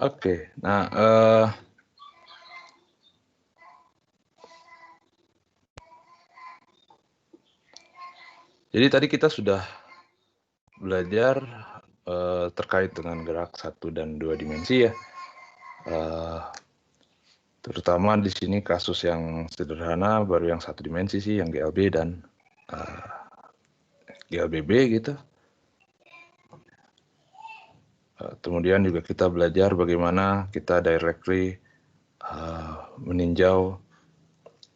Oke, nah jadi tadi kita sudah belajar terkait dengan gerak 1 dan 2 dimensi ya. Terutama di sini kasus yang sederhana baru yang 1 dimensi sih, yang GLB dan GLBB gitu. Kemudian juga kita belajar bagaimana kita directly meninjau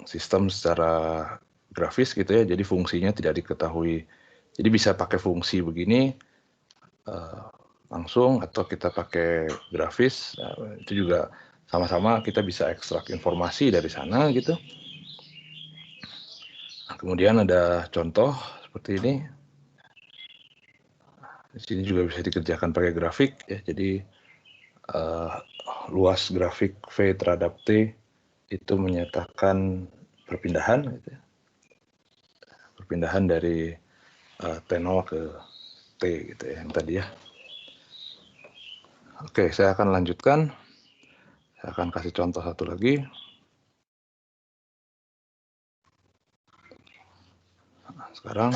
sistem secara grafis gitu ya, jadi fungsinya tidak diketahui. Jadi bisa pakai fungsi begini langsung atau kita pakai grafis, itu juga sama-sama kita bisa ekstrak informasi dari sana gitu. Nah, kemudian ada contoh seperti ini. Di sini juga bisa dikerjakan pakai grafik ya, jadi luas grafik V terhadap T itu menyatakan perpindahan gitu ya. Perpindahan dari T0 ke T gitu ya, yang tadi ya. Oke, saya akan lanjutkan. Saya akan kasih contoh satu lagi. Nah, sekarang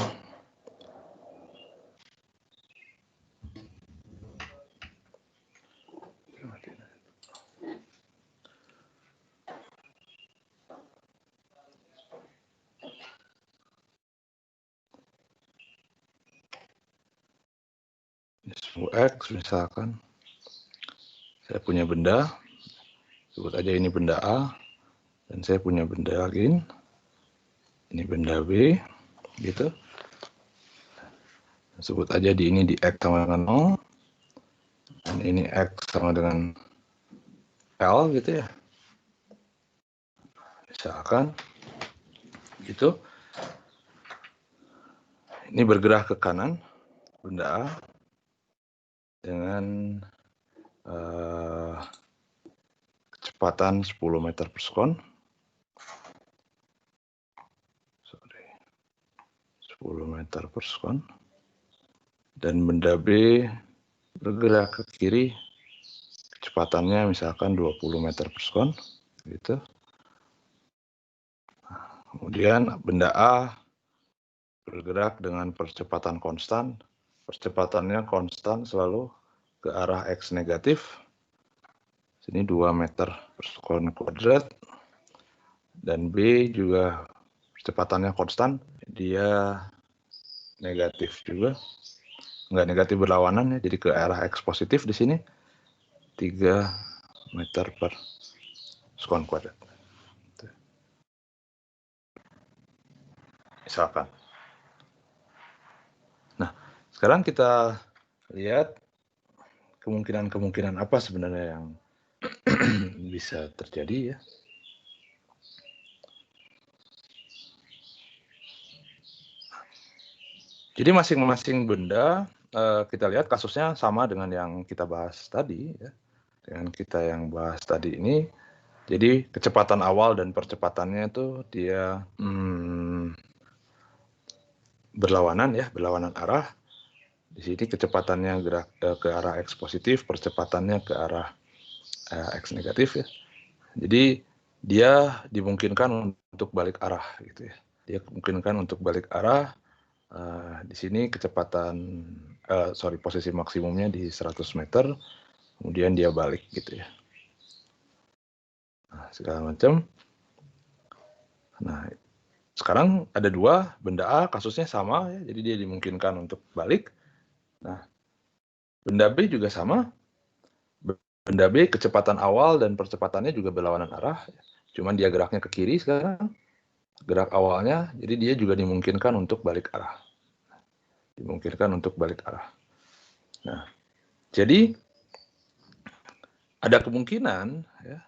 X misalkan saya punya benda, sebut aja ini benda A, dan saya punya benda lain, ini benda B, gitu. Sebut aja di ini di X sama dengan 0, dan ini X sama dengan L gitu ya. Misalkan gitu. Ini bergerak ke kanan, benda A, dengan kecepatan 10 meter per sekon. 10 meter per sekon. Dan benda B bergerak ke kiri, kecepatannya misalkan 20 meter per sekon, gitu. Kemudian benda A bergerak dengan percepatan konstan, percepatannya konstan selalu ke arah X negatif. Sini 2 meter per sekon kuadrat. Dan B juga percepatannya konstan, dia negatif juga. Enggak negatif berlawanan ya, jadi ke arah X positif di sini 3 meter per sekon kuadrat. Misalkan. Nah, sekarang kita lihat kemungkinan-kemungkinan apa sebenarnya yang bisa terjadi ya. Jadi masing-masing benda kita lihat kasusnya sama dengan yang kita bahas tadi ya. Dengan kita yang bahas tadi ini, jadi kecepatan awal dan percepatannya itu dia berlawanan ya, berlawanan arah. Di sini kecepatannya gerak ke arah X positif, percepatannya ke arah X negatif ya. Jadi dia dimungkinkan untuk balik arah gitu ya. Dia dimungkinkan untuk balik arah. Di sini kecepatan posisi maksimumnya di 100 meter, kemudian dia balik gitu ya. Nah, segala macam. Nah, sekarang ada 2 benda A, kasusnya sama ya, jadi dia dimungkinkan untuk balik. Nah, benda B juga sama. Benda B kecepatan awal dan percepatannya juga berlawanan arah. Cuman dia geraknya ke kiri sekarang. Gerak awalnya, jadi dia juga dimungkinkan untuk balik arah. Dimungkinkan untuk balik arah. Nah, jadi ada kemungkinan ya,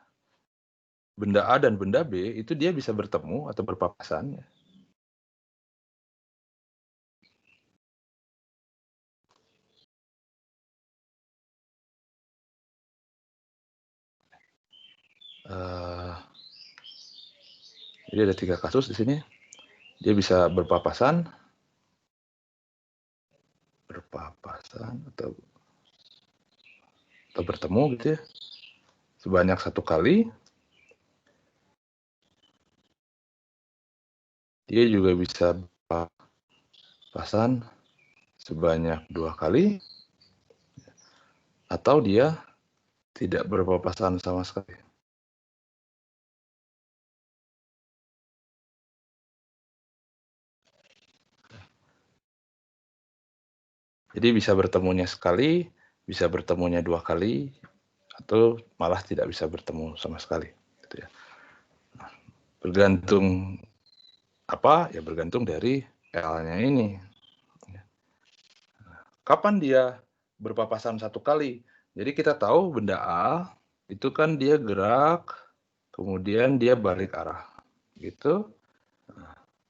benda A dan benda B itu dia bisa bertemu atau berpapasan. Ya. Jadi ada 3 kasus di sini. Dia bisa berpapasan atau bertemu gitu ya. sebanyak 1 kali. Dia juga bisa berpapasan sebanyak 2 kali, atau dia tidak berpapasan sama sekali. Jadi bisa bertemunya sekali, bisa bertemunya 2 kali, atau malah tidak bisa bertemu sama sekali, gitu ya. Nah, bergantung apa? Ya bergantung dari L-nya ini. Kapan dia berpapasan 1 kali? Jadi kita tahu benda A itu kan dia gerak, kemudian dia balik arah, gitu.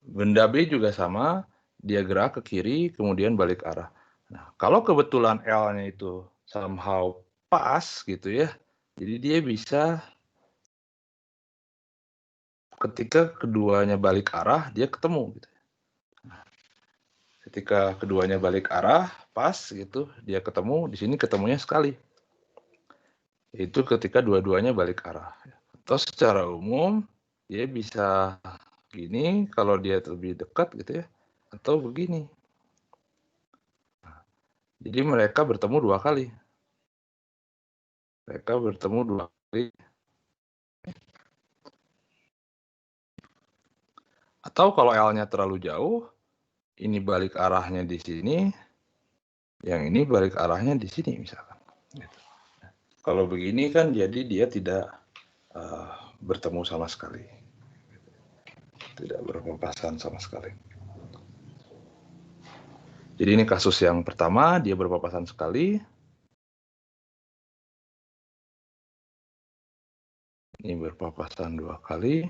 Benda B juga sama, dia gerak ke kiri, kemudian balik arah. Nah, kalau kebetulan L-nya itu somehow pas gitu ya, jadi dia bisa ketika keduanya balik arah, dia ketemu gitu. Ketika keduanya balik arah, pas gitu, dia ketemu, di sini ketemunya sekali. Itu ketika dua-duanya balik arah. Atau secara umum, dia bisa gini kalau dia lebih dekat gitu ya, atau begini. Jadi mereka bertemu 2 kali. Mereka bertemu 2 kali. Atau kalau L-nya terlalu jauh, ini balik arahnya di sini, yang ini balik arahnya di sini misalkan. Gitu. Kalau begini kan jadi dia tidak bertemu sama sekali. Tidak berpapasan sama sekali. Jadi ini kasus yang pertama, dia berpapasan sekali. Ini berpapasan 2 kali.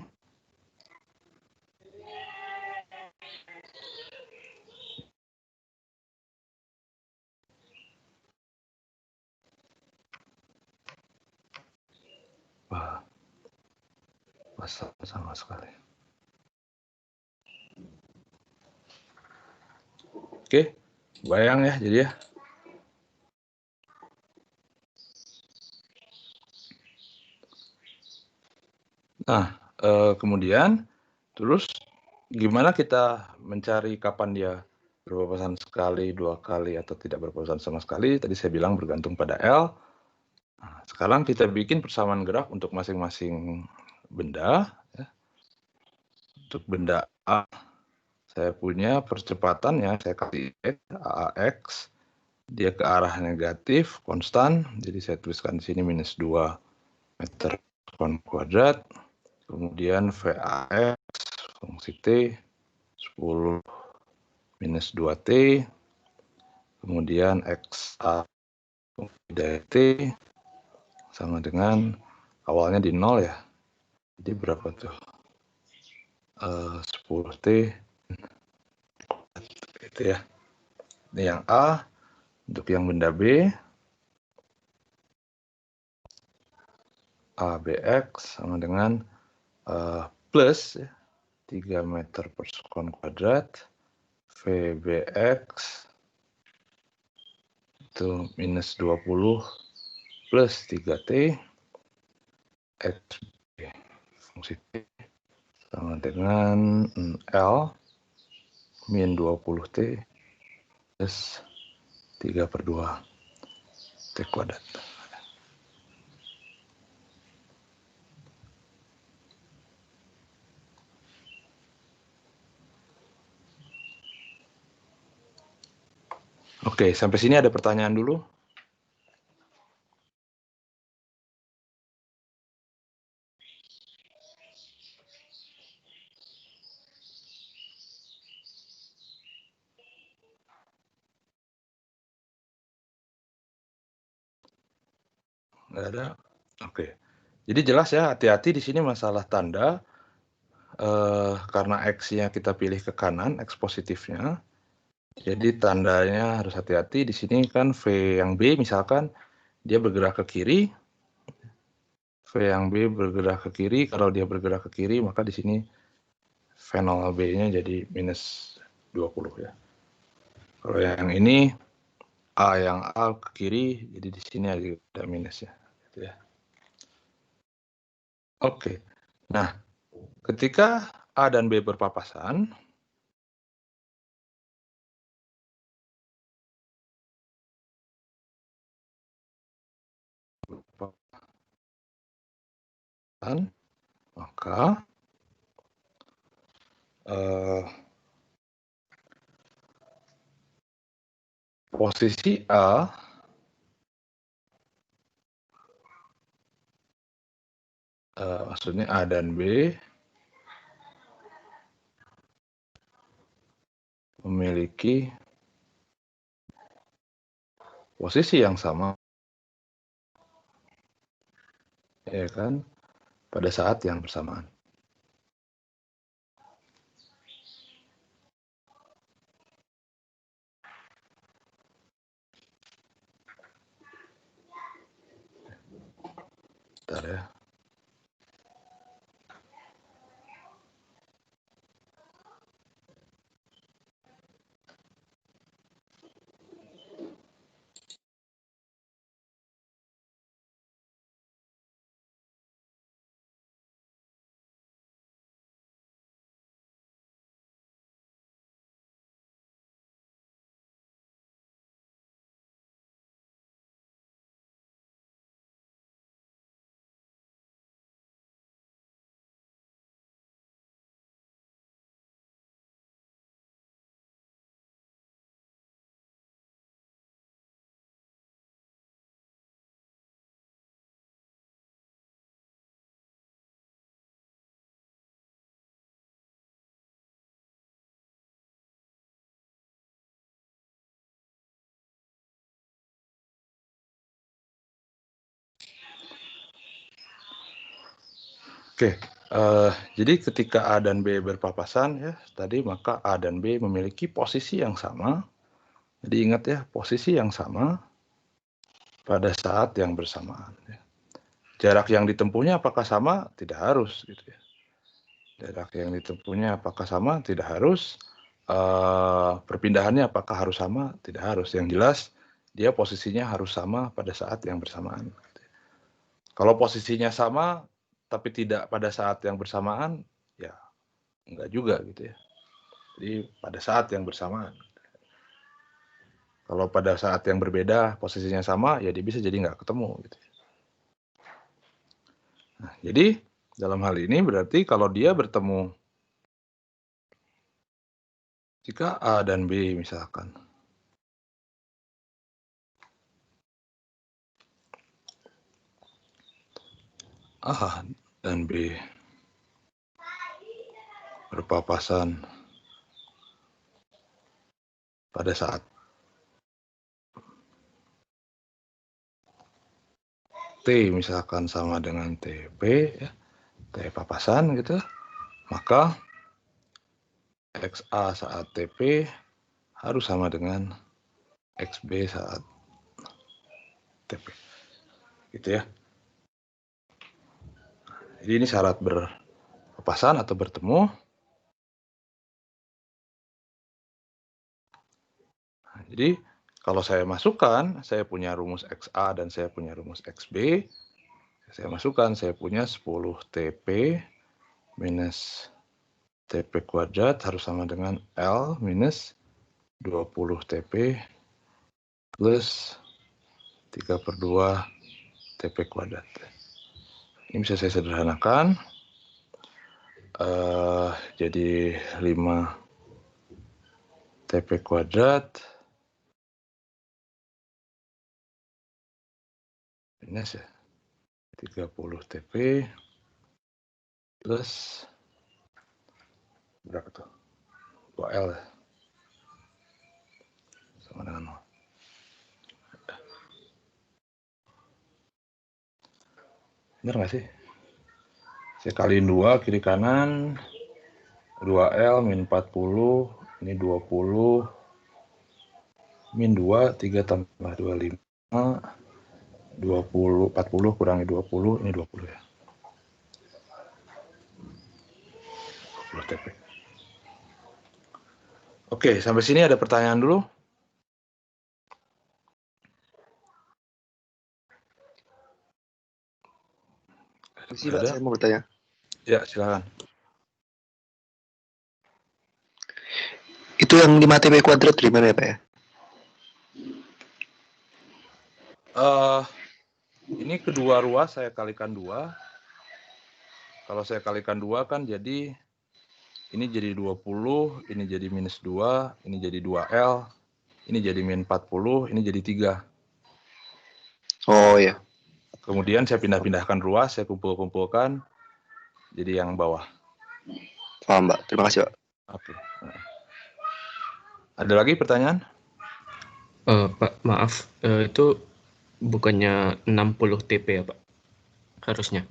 Wah, pasang sama sekali. Oke, bayang ya jadi ya. Nah, kemudian terus gimana kita mencari kapan dia berpapasan sekali, 2 kali, atau tidak berpapasan sama sekali? Tadi saya bilang bergantung pada L. Nah, sekarang kita bikin persamaan gerak untuk masing-masing benda. Ya. Untuk benda A, saya punya percepatannya, saya kasih X, AX, dia ke arah negatif, konstan, jadi saya tuliskan di sini minus 2 meter kuadrat. Kemudian VAX, fungsi T, 10 minus 2T, kemudian XA fungsi dari T, sama dengan awalnya di 0 ya. Jadi berapa tuh? 10T, itu ya. Ini yang A. Untuk yang benda B, ABX sama dengan plus ya, 3 meter per sekon kuadrat, VBX itu minus 20 plus 3T, XB fungsi T sama dengan L min 20T plus 3/2 T kuadrat. Oke, sampai sini ada pertanyaan dulu? Nggak ada? Oke. Jadi jelas ya, hati-hati di sini masalah tanda. Karena X-nya kita pilih ke kanan, X positifnya. Jadi tandanya harus hati-hati. Di sini kan V yang B misalkan, dia bergerak ke kiri. V yang B bergerak ke kiri. Kalau dia bergerak ke kiri, maka di sini V0 B-nya jadi minus 20 ya. Kalau yang ini, A yang A ke kiri, jadi di sini ada minus ya. Gitu ya. Oke. Nah, ketika A dan B berpapasan, maka posisi A maksudnya A dan B memiliki posisi yang sama, ya kan, pada saat yang bersamaan. Bentar ya. Oke, jadi ketika A dan B berpapasan ya tadi, maka A dan B memiliki posisi yang sama. Jadi ingat ya, posisi yang sama pada saat yang bersamaan. Ya. Jarak yang ditempuhnya apakah sama? Tidak harus, gitu ya. Jarak yang ditempuhnya apakah sama? Tidak harus. Perpindahannya apakah harus sama? Tidak harus. Yang jelas dia posisinya harus sama pada saat yang bersamaan. Kalau posisinya sama tapi tidak pada saat yang bersamaan, ya enggak juga gitu ya. Jadi pada saat yang bersamaan. Kalau pada saat yang berbeda posisinya sama, ya dia bisa jadi nggak ketemu gitu. Nah, jadi dalam hal ini berarti kalau dia bertemu, jika A dan B misalkan, A dan B berpapasan pada saat T misalkan sama dengan TP, ya, T papasan gitu, maka XA saat TP harus sama dengan XB saat TP. Gitu ya. Jadi ini syarat berpapasan atau bertemu. Nah, jadi kalau saya masukkan, saya punya rumus XA dan saya punya rumus XB. Saya masukkan, saya punya 10 TP minus TP kuadrat harus sama dengan L minus 20 TP plus 3/2 TP kuadrat. Ini bisa saya sederhanakan. Jadi 5 TP kuadrat minus ya 30 TP plus berapa tuh? 2L ya. Sama dengan 0. Benar nggak sih? Saya kaliin 2 kiri kanan, 2L min 40, ini 20, min 2, 3 tambah 25, 20, 40 kurangi 20, ini 20 ya. 20 TP. Oke, sampai sini ada pertanyaan dulu? Sih, Pak, saya mau bertanya. Ya, silakan. Itu yang 5TP kuadrat dari mana ya, Pak ya? Ini kedua ruas saya kalikan 2. Kalau saya kalikan 2 kan jadi ini jadi 20, ini jadi minus 2, ini jadi 2L, ini jadi min 40, ini jadi 3. Oh ya. Kemudian saya pindah-pindahkan ruas, saya kumpul-kumpulkan jadi yang bawah. Paham, Pak. Terima kasih, Pak. Oke. Ada lagi pertanyaan? Pak, maaf, itu bukannya 60 TP ya, Pak? Harusnya.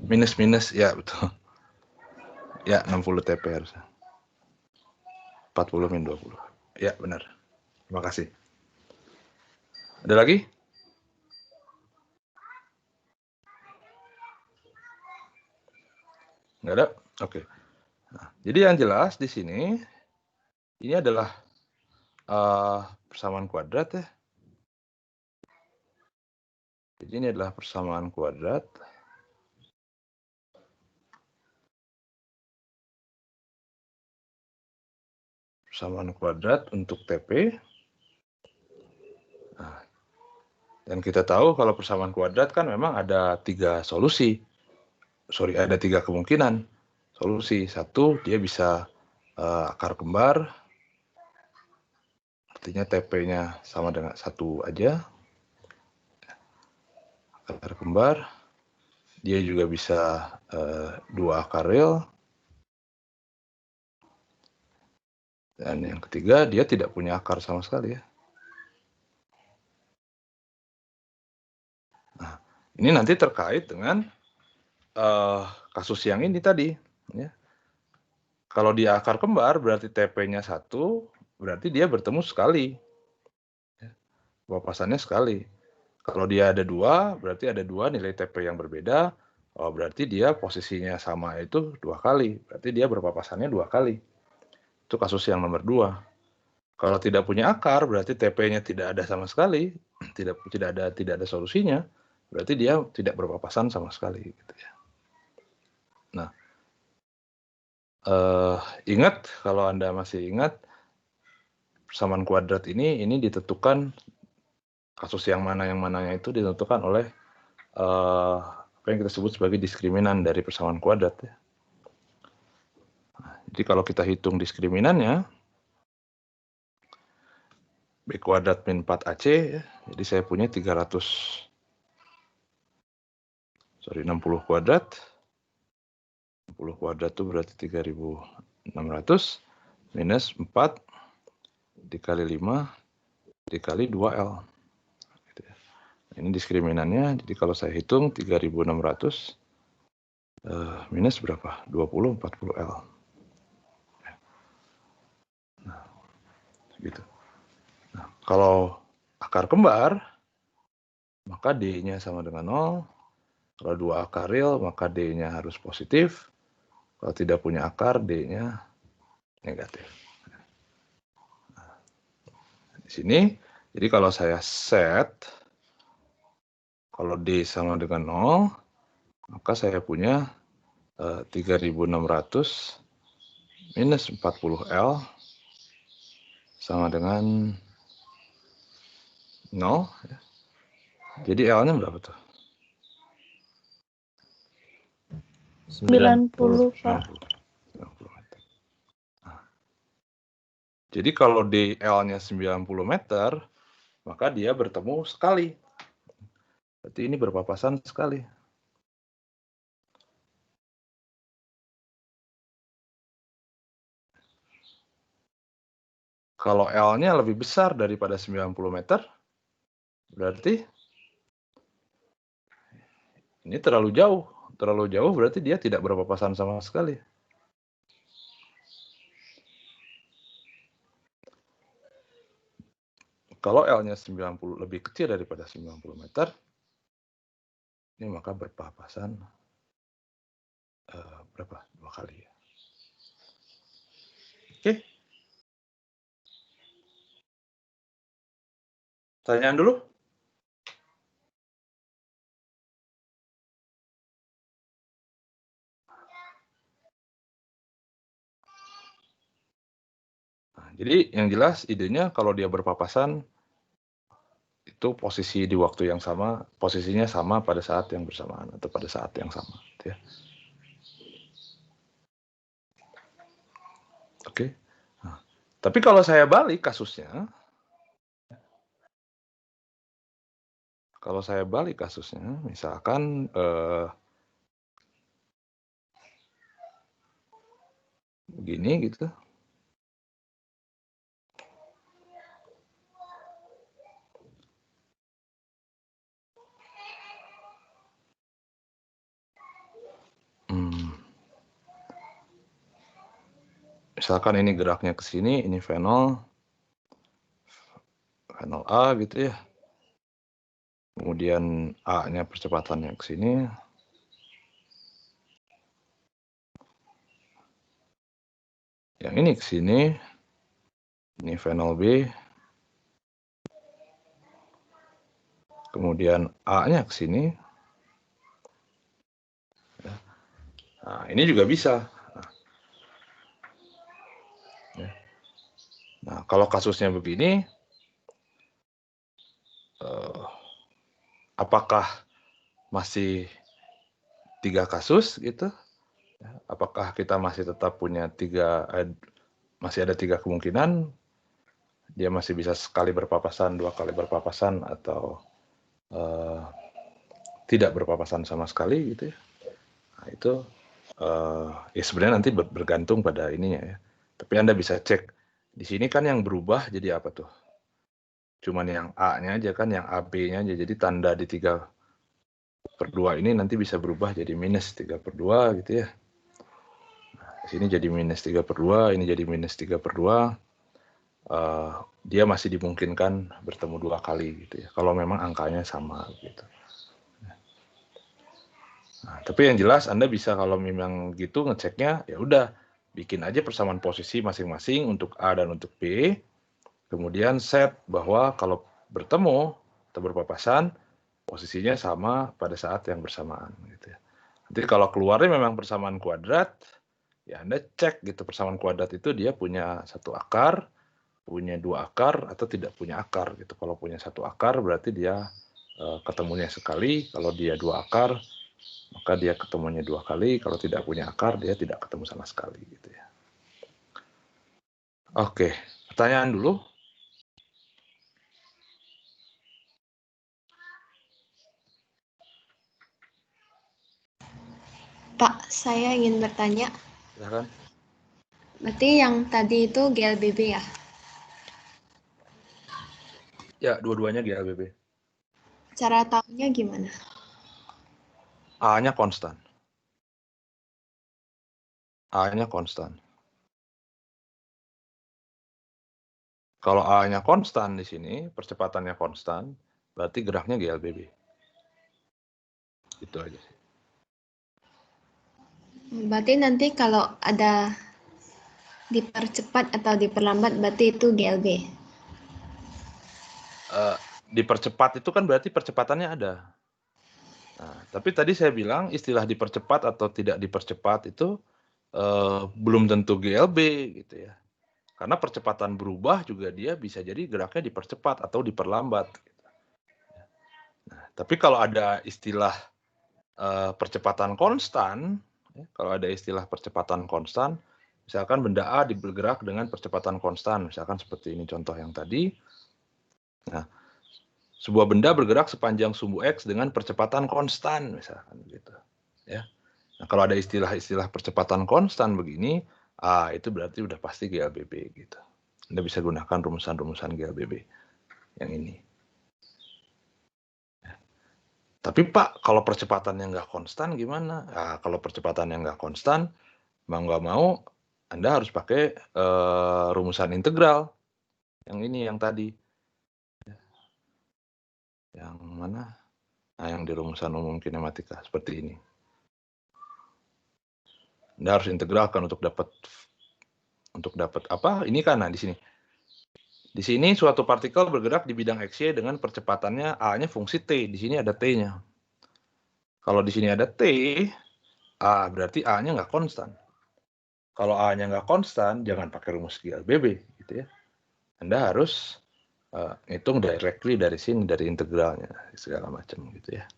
Minus, ya betul. Ya, 60 TP harusnya. 40 min 20. Ya, benar. Terima kasih. Ada lagi? Nggak ada? Oke. Nah, jadi yang jelas di sini, ini adalah persamaan kuadrat ya. Jadi ini adalah persamaan kuadrat. Persamaan kuadrat untuk TP. Nah, dan kita tahu kalau persamaan kuadrat kan memang ada 3 solusi. Ada 3 kemungkinan solusi. Satu, dia bisa akar kembar. Artinya TP-nya sama dengan 1 aja. Akar kembar. Dia juga bisa 2 akar real. Dan yang ketiga, dia tidak punya akar sama sekali ya. Nah, ini nanti terkait dengan kasus yang ini tadi. Ya. Kalau dia akar kembar, berarti TP-nya 1, berarti dia bertemu sekali. Ya. Papasannya sekali. Kalau dia ada 2, berarti ada 2 nilai TP yang berbeda. Oh, berarti dia posisinya sama itu 2 kali. Berarti dia berpapasannya 2 kali. Itu kasus yang nomor 2. Kalau tidak punya akar, berarti TP-nya tidak ada sama sekali. Tidak ada solusinya. Berarti dia tidak berpapasan sama sekali. Gitu ya. Nah, ingat, kalau Anda masih ingat, persamaan kuadrat ini ditentukan, kasus yang mananya itu ditentukan oleh apa yang kita sebut sebagai diskriminan dari persamaan kuadrat. Ya. Nah, jadi kalau kita hitung diskriminannya, B kuadrat min 4AC, ya, jadi saya punya 60 kuadrat. 60 kuadrat itu berarti 3.600 minus 4 dikali 5 dikali 2L. Gitu ya. Ini diskriminannya, jadi kalau saya hitung 3.600 minus berapa? 20, 40L. Nah, gitu. Nah, kalau akar kembar, maka D-nya sama dengan 0. Kalau 2 akar real, maka D-nya harus positif. Kalau tidak punya akar, D-nya negatif. Nah, di sini, jadi kalau saya set, kalau D sama dengan 0, maka saya punya 3.600 minus 40L sama dengan 0. Ya. Jadi L-nya berapa tuh? 90, Pak. 90 meter. Nah, jadi kalau DL-nya 90 meter, maka dia bertemu sekali. Berarti ini berpapasan sekali. Kalau L-nya lebih besar daripada 90 meter, berarti ini terlalu jauh. Terlalu jauh berarti dia tidak berpapasan sama sekali. Kalau L-nya 90 lebih kecil daripada 90 meter, ini maka berpapasan berapa? 2 kali ya. Oke. Pertanyaan dulu? Nah, jadi yang jelas idenya kalau dia berpapasan itu posisi di waktu yang sama, posisinya sama pada saat yang bersamaan atau pada saat yang sama, gitu ya. Oke. Nah, tapi kalau saya balik kasusnya, misalkan begini gitu. Misalkan ini geraknya ke sini, ini fenol A gitu ya. Kemudian A-nya percepatannya ke sini. Yang ini ke sini. Ini fenol B. Kemudian A-nya ke sini. Nah, ini juga bisa. Nah, kalau kasusnya begini, apakah masih 3 kasus gitu? Apakah kita masih tetap punya masih ada 3 kemungkinan? Dia masih bisa sekali berpapasan, 2 kali berpapasan, atau tidak berpapasan sama sekali gitu ya? Nah, itu ya sebenarnya nanti bergantung pada ininya ya. Tapi Anda bisa cek di sini kan yang berubah jadi apa tuh? Cuman yang A-nya aja kan, yang AB-nya aja. Jadi tanda di 3/2 ini nanti bisa berubah jadi minus 3/2 gitu ya. Nah, di sini jadi minus 3/2, ini jadi minus 3/2. Dia masih dimungkinkan bertemu 2 kali gitu ya. Kalau memang angkanya sama gitu. Nah, tapi yang jelas Anda bisa kalau memang gitu ngeceknya, ya udah bikin aja persamaan posisi masing-masing untuk A dan untuk B. Kemudian set bahwa kalau bertemu atau berpapasan, posisinya sama pada saat yang bersamaan gitu ya. Nanti kalau keluarnya memang persamaan kuadrat, ya Anda cek gitu persamaan kuadrat itu dia punya 1 akar, punya 2 akar, atau tidak punya akar gitu. Kalau punya 1 akar berarti dia ketemunya sekali, kalau dia 2 akar maka dia ketemunya 2 kali, kalau tidak punya akar dia tidak ketemu sama sekali gitu ya. Oke, pertanyaan dulu. Pak, saya ingin bertanya. Silakan. Berarti yang tadi itu GLBB ya? Ya, dua-duanya GLBB. Cara tahunya gimana? A-nya konstan. A-nya konstan. Kalau A-nya konstan di sini, percepatannya konstan, berarti geraknya GLBB. Itu aja sih. Berarti nanti kalau ada dipercepat atau diperlambat berarti itu GLB. Dipercepat itu kan berarti percepatannya ada. Nah, tapi tadi saya bilang istilah dipercepat atau tidak dipercepat itu belum tentu GLB gitu ya. Karena percepatan berubah juga dia bisa jadi geraknya dipercepat atau diperlambat. Nah, tapi kalau ada istilah percepatan konstan, kalau ada istilah percepatan konstan, misalkan benda A bergerak dengan percepatan konstan, misalkan seperti ini contoh yang tadi. Nah, sebuah benda bergerak sepanjang sumbu X dengan percepatan konstan, misalkan gitu. Ya. Nah, kalau ada istilah-istilah percepatan konstan begini, itu berarti udah pasti GLBB gitu. Anda bisa gunakan rumusan-rumusan GLBB yang ini. Ya. Tapi Pak, kalau percepatannya nggak konstan gimana? Nah, kalau percepatannya nggak konstan, mau nggak mau Anda harus pakai rumusan integral. Yang ini, yang tadi. Yang mana? Nah, yang di rumusan umum kinematika, seperti ini. Anda harus integralkan untuk dapat apa? Ini kan, nah di sini. Di sini suatu partikel bergerak di bidang XY dengan percepatannya A-nya fungsi T. Di sini ada T-nya. Kalau di sini ada T, A berarti A-nya nggak konstan. Kalau A-nya nggak konstan, jangan pakai rumus GLBB. Gitu ya. Anda harus hitung directly dari sini, dari integralnya, segala macam gitu ya.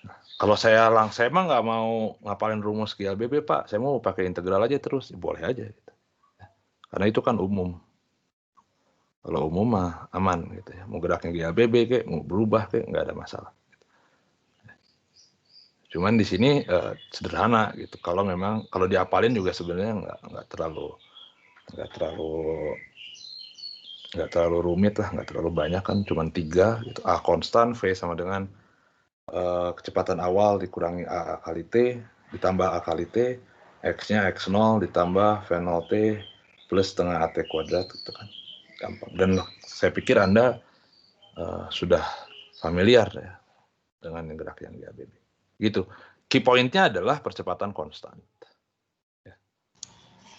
Nah, kalau saya emang nggak mau ngapalin rumus GLBB, Pak. Saya mau pakai integral aja terus, boleh aja. Gitu. Karena itu kan umum. Kalau umum mah aman gitu ya. Mau geraknya GLBB kayak, mau berubah kayak, nggak ada masalah. Cuman di sini sederhana gitu. Kalau diapalin juga sebenarnya nggak terlalu rumit lah, nggak terlalu banyak kan, cuma 3 gitu. A konstan, V sama dengan kecepatan awal dikurangi A kali T, ditambah A kali T, X-nya X0 ditambah V0 T plus setengah AT kuadrat gitu kan. Gampang. Dan saya pikir Anda sudah familiar ya dengan gerak yang GLBB. Gitu. Key point-nya adalah percepatan konstan. Ya.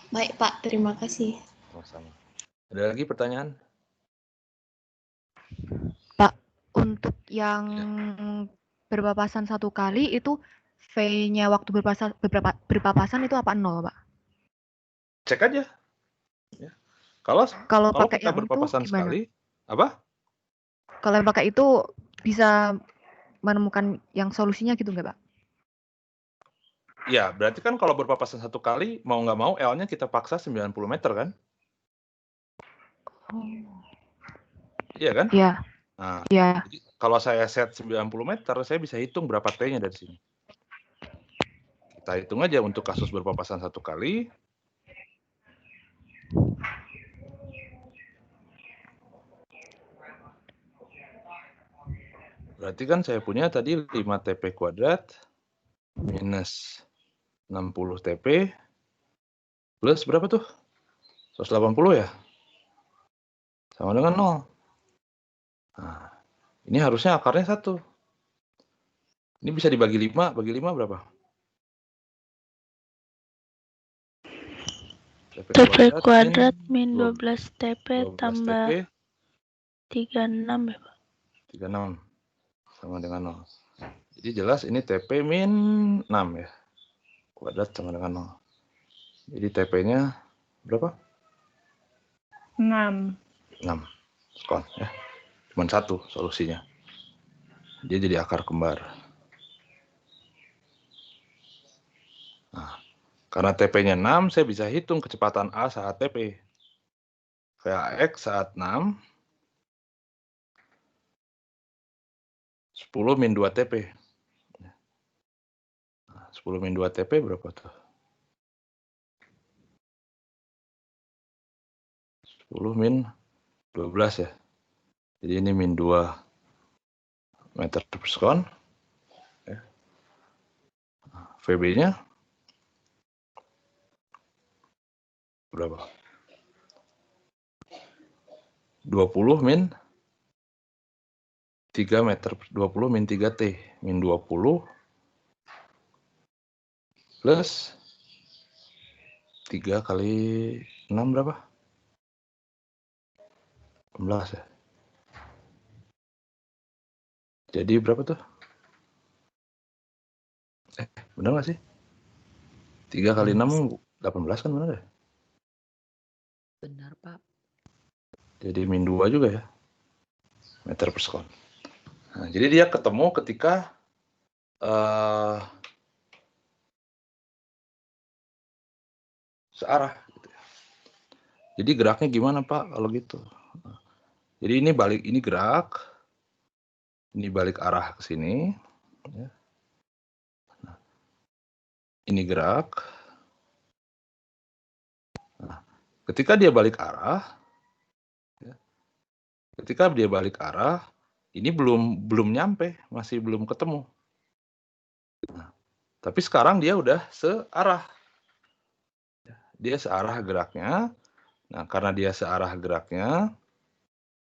Baik, Pak. Terima kasih. Sama-sama. Ada lagi pertanyaan? Pak, untuk yang berpapasan satu kali itu V-nya waktu berpapasan itu apa 0, Pak? Cek aja. Ya. Kalau pakai kita yang berpapasan itu gimana? sekali, apa? Kalau yang pakai itu bisa menemukan yang solusinya gitu nggak, Pak? Ya, berarti kan kalau berpapasan satu kali, mau nggak mau L-nya kita paksa 90 meter kan? Iya kan? Iya. Nah, Iya. jadi kalau saya set 90 meter, saya bisa hitung berapa T-nya dari sini. Kita hitung aja untuk kasus berpapasan satu kali. Berarti kan saya punya tadi 5 TP kuadrat minus 60 TP plus berapa tuh? 180 ya? Sama dengan 0. Nah, ini harusnya akarnya 1. Ini bisa dibagi 5, bagi 5 berapa? TP kuadrat min 12 TP 12 tambah TP 36 ya, Pak? 36 sama dengan 0. Jadi jelas ini TP min 6 ya. Kuadrat sama dengan 0. Jadi TP-nya berapa? 6. 6. Skon ya. Cuman 1 solusinya. Dia jadi akar kembar. Nah, karena TP-nya 6, saya bisa hitung kecepatan A saat TP. VAX saat 6, 10 min 2 TP. Nah, 10 min 2 TP berapa tuh? 10 min 12 ya. Jadi ini min 2 meter per sekon. Ya. VB-nya berapa? 20 min 3 meter, 20 min 3 T, min 20 plus 3 kali 6 berapa? 16 ya. Jadi berapa tuh? Benar nggak sih? 3 kali 6, 18 kan benar ya? Benar, Pak. Jadi min 2 juga ya, meter per sekon. Nah, jadi dia ketemu ketika searah. Gitu ya. Jadi geraknya gimana Pak kalau gitu? Jadi ini gerak, ini balik arah ke sini. Ya. Nah, ini gerak. Nah, ketika dia balik arah, ini belum nyampe, masih belum ketemu. Nah, tapi sekarang dia udah searah. Dia searah geraknya. Nah, karena dia searah geraknya,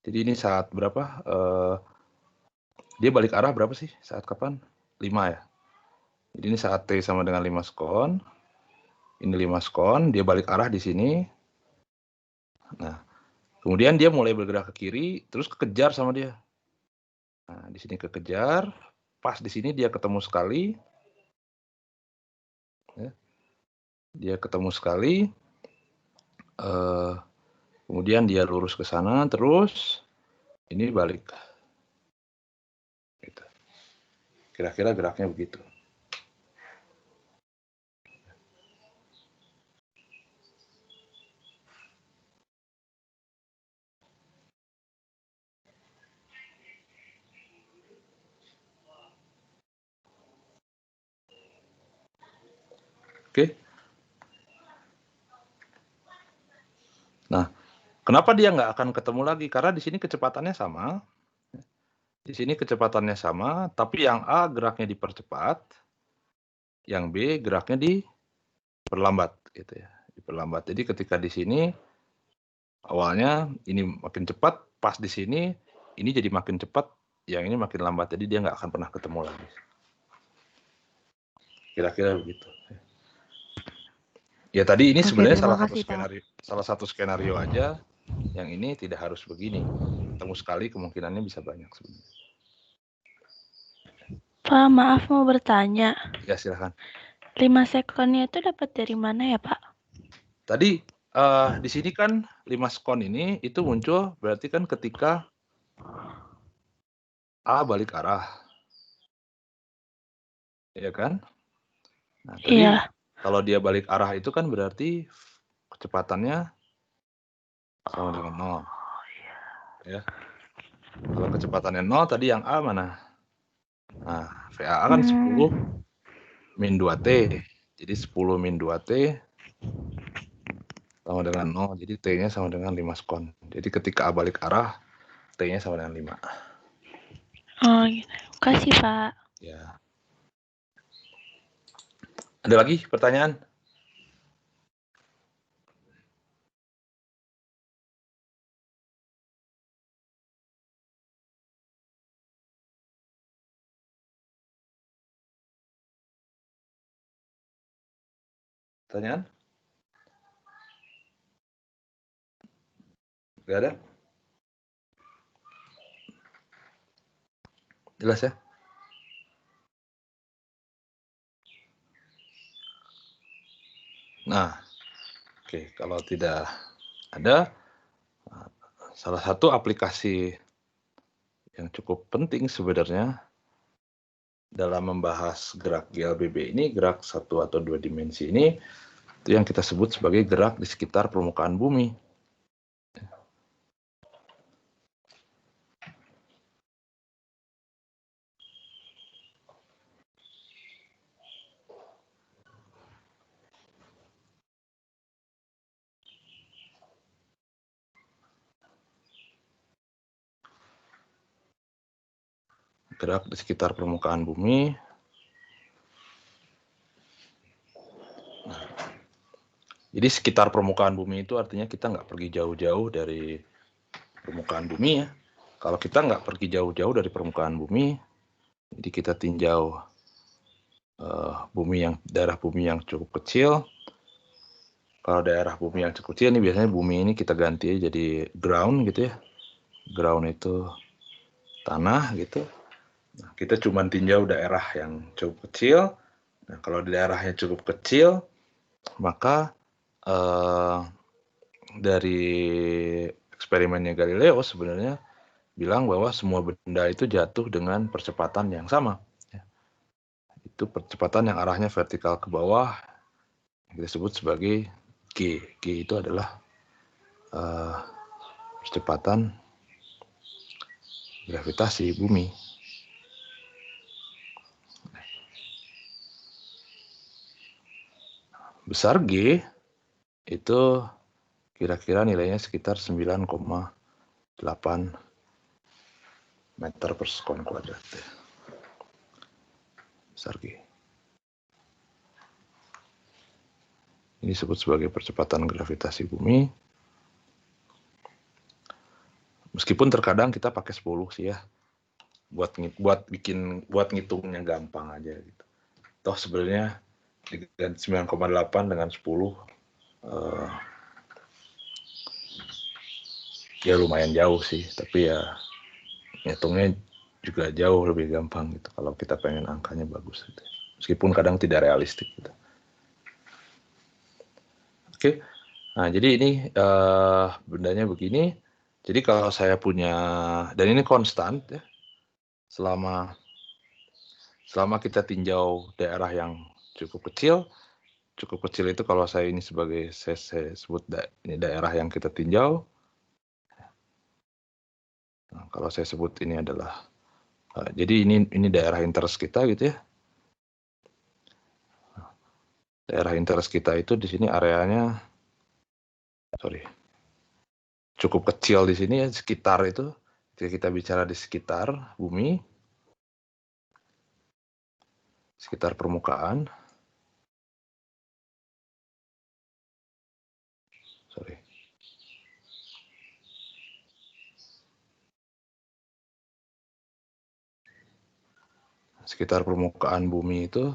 jadi ini saat berapa? Dia balik arah berapa sih? Saat kapan? 5 ya. Jadi ini saat T sama dengan 5 sekon. Ini 5 sekon, dia balik arah di sini. Nah, Kemudian dia mulai bergerak ke kiri, terus kekejar sama dia. Nah, di sini kekejar, pas di sini dia ketemu sekali. Ya. Dia ketemu sekali. Kemudian dia lurus ke sana, terus ini balik. Gitu. Kira-kira geraknya begitu. Oke. Nah, kenapa dia nggak akan ketemu lagi? Karena di sini kecepatannya sama. Di sini kecepatannya sama, tapi yang A geraknya dipercepat, yang B geraknya diperlambat, gitu ya. Diperlambat. Jadi ketika di sini awalnya ini makin cepat, pas di sini ini jadi makin cepat, yang ini makin lambat. Jadi dia nggak akan pernah ketemu lagi. Kira-kira begitu. Ya tadi ini Oke, sebenarnya terima salah kasih, Pak. satu skenario aja. Yang ini tidak harus begini. Ketemu sekali kemungkinannya bisa banyak sebenarnya. Pak, maaf mau bertanya. Ya silakan. 5 sekonnya itu dapat dari mana ya, Pak? Tadi di sini kan 5 sekon ini itu muncul berarti kan ketika A balik arah. Ya kan? Nah, tadi Iya. kalau dia balik arah itu kan berarti kecepatannya sama dengan 0. Ya. Kalau kecepatannya 0 tadi yang A mana? Nah, VAA kan 10 min 2T. Jadi 10 min 2T sama dengan 0. Jadi T-nya sama dengan 5 sekon. Jadi ketika A balik arah, T-nya sama dengan 5. Oh, gitu. Kasih, Pak. Ya. Ada lagi pertanyaan? Pertanyaan? Nggak ada? Jelas ya? Nah, oke, kalau tidak ada, salah satu aplikasi yang cukup penting sebenarnya dalam membahas gerak GLBB ini, gerak 1 atau 2 dimensi ini, itu yang kita sebut sebagai gerak di sekitar permukaan bumi. Gerak di sekitar permukaan bumi. Jadi sekitar permukaan bumi itu artinya kita nggak pergi jauh-jauh dari permukaan bumi ya. Kalau kita nggak pergi jauh-jauh dari permukaan bumi, jadi kita tinjau daerah bumi yang cukup kecil. Kalau daerah bumi yang cukup kecil ini biasanya bumi ini kita ganti jadi ground gitu ya. Ground itu tanah gitu. Nah, kita cuma tinjau daerah yang cukup kecil. Nah, kalau di daerahnya cukup kecil, maka dari eksperimennya Galileo sebenarnya bilang bahwa semua benda itu jatuh dengan percepatan yang sama. Itu percepatan yang arahnya vertikal ke bawah, yang kita sebut sebagai G. G itu adalah percepatan gravitasi bumi. Besar G itu kira-kira nilainya sekitar 9,8 meter per sekon kuadrat. Besar G. Ini disebut sebagai percepatan gravitasi bumi. Meskipun terkadang kita pakai 10 sih ya. Buat ngitungnya gampang aja gitu. Toh sebenarnya 9,8 dengan 10 ya lumayan jauh sih, tapi ya ngitungnya juga jauh lebih gampang gitu kalau kita pengen angkanya bagus gitu. Meskipun kadang tidak realistik gitu. Oke. Nah, jadi ini bendanya begini. Jadi kalau saya punya, dan ini konstan ya, selama kita tinjau daerah yang cukup kecil itu kalau saya ini sebagai saya sebut ini daerah yang kita tinjau. Nah, kalau saya sebut ini adalah jadi ini daerah interest kita gitu ya. Daerah interest kita itu di sini areanya cukup kecil di sini ya, sekitar itu. Jika kita bicara di sekitar bumi, sekitar permukaan. Sekitar permukaan bumi itu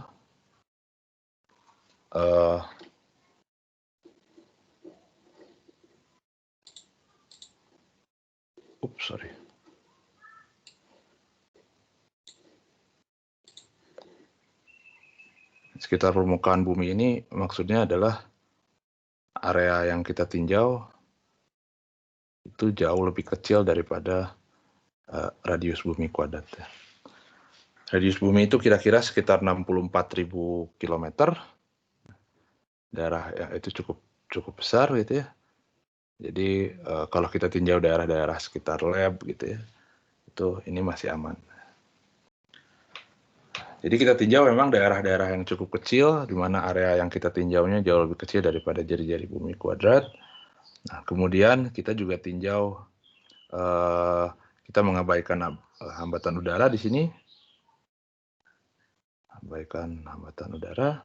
sekitar permukaan bumi ini maksudnya adalah area yang kita tinjau itu jauh lebih kecil daripada radius bumi kuadrat. Radius bumi itu kira-kira sekitar 64.000 km. Daerah ya, itu cukup besar gitu ya. Jadi kalau kita tinjau daerah-daerah sekitar lab gitu ya, itu ini masih aman. Jadi kita tinjau memang daerah-daerah yang cukup kecil, di mana area yang kita tinjaunya jauh lebih kecil daripada jari-jari bumi kuadrat. Nah, kemudian kita juga tinjau, kita mengabaikan hambatan udara di sini. Abaikan hambatan udara.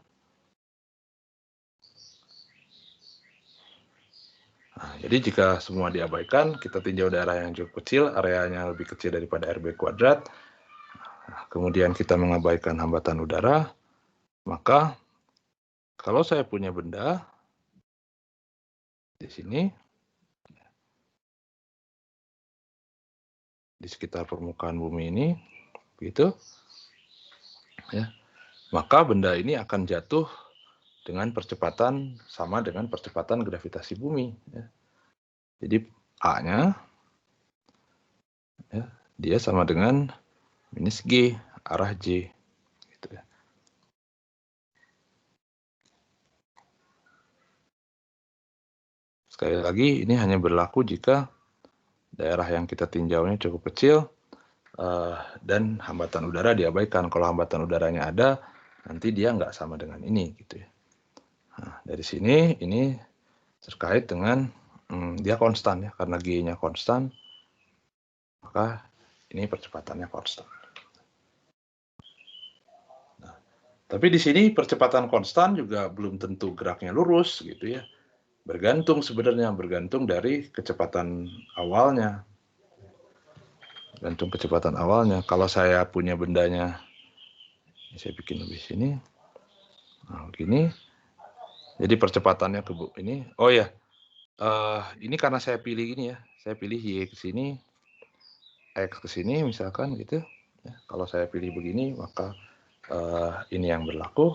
Nah, jadi jika semua diabaikan, kita tinjau daerah yang cukup kecil, areanya lebih kecil daripada RB kuadrat. Nah, kemudian kita mengabaikan hambatan udara, maka kalau saya punya benda di sini, di sekitar permukaan bumi ini, begitu, ya, maka benda ini akan jatuh dengan percepatan sama dengan percepatan gravitasi bumi. Ya. Jadi A-nya, ya, dia sama dengan minus G, arah J. Gitu ya. Sekali lagi, ini hanya berlaku jika daerah yang kita tinjaunya cukup kecil dan hambatan udara diabaikan. Kalau hambatan udaranya ada, nanti dia nggak sama dengan ini. Gitu ya. Nah, dari sini, ini terkait dengan dia konstan ya, karena G-nya konstan, maka ini percepatannya konstan. Nah, tapi di sini percepatan konstan juga belum tentu geraknya lurus gitu ya. Bergantung dari kecepatan awalnya. Gantung kecepatan awalnya. Kalau saya punya bendanya, saya bikin lebih sini. Nah, begini. Jadi percepatannya ke ini. Oh ya, ini karena saya pilih ini ya. Saya pilih Y ke sini, X ke sini misalkan gitu. Ya, kalau saya pilih begini, maka ini yang berlaku.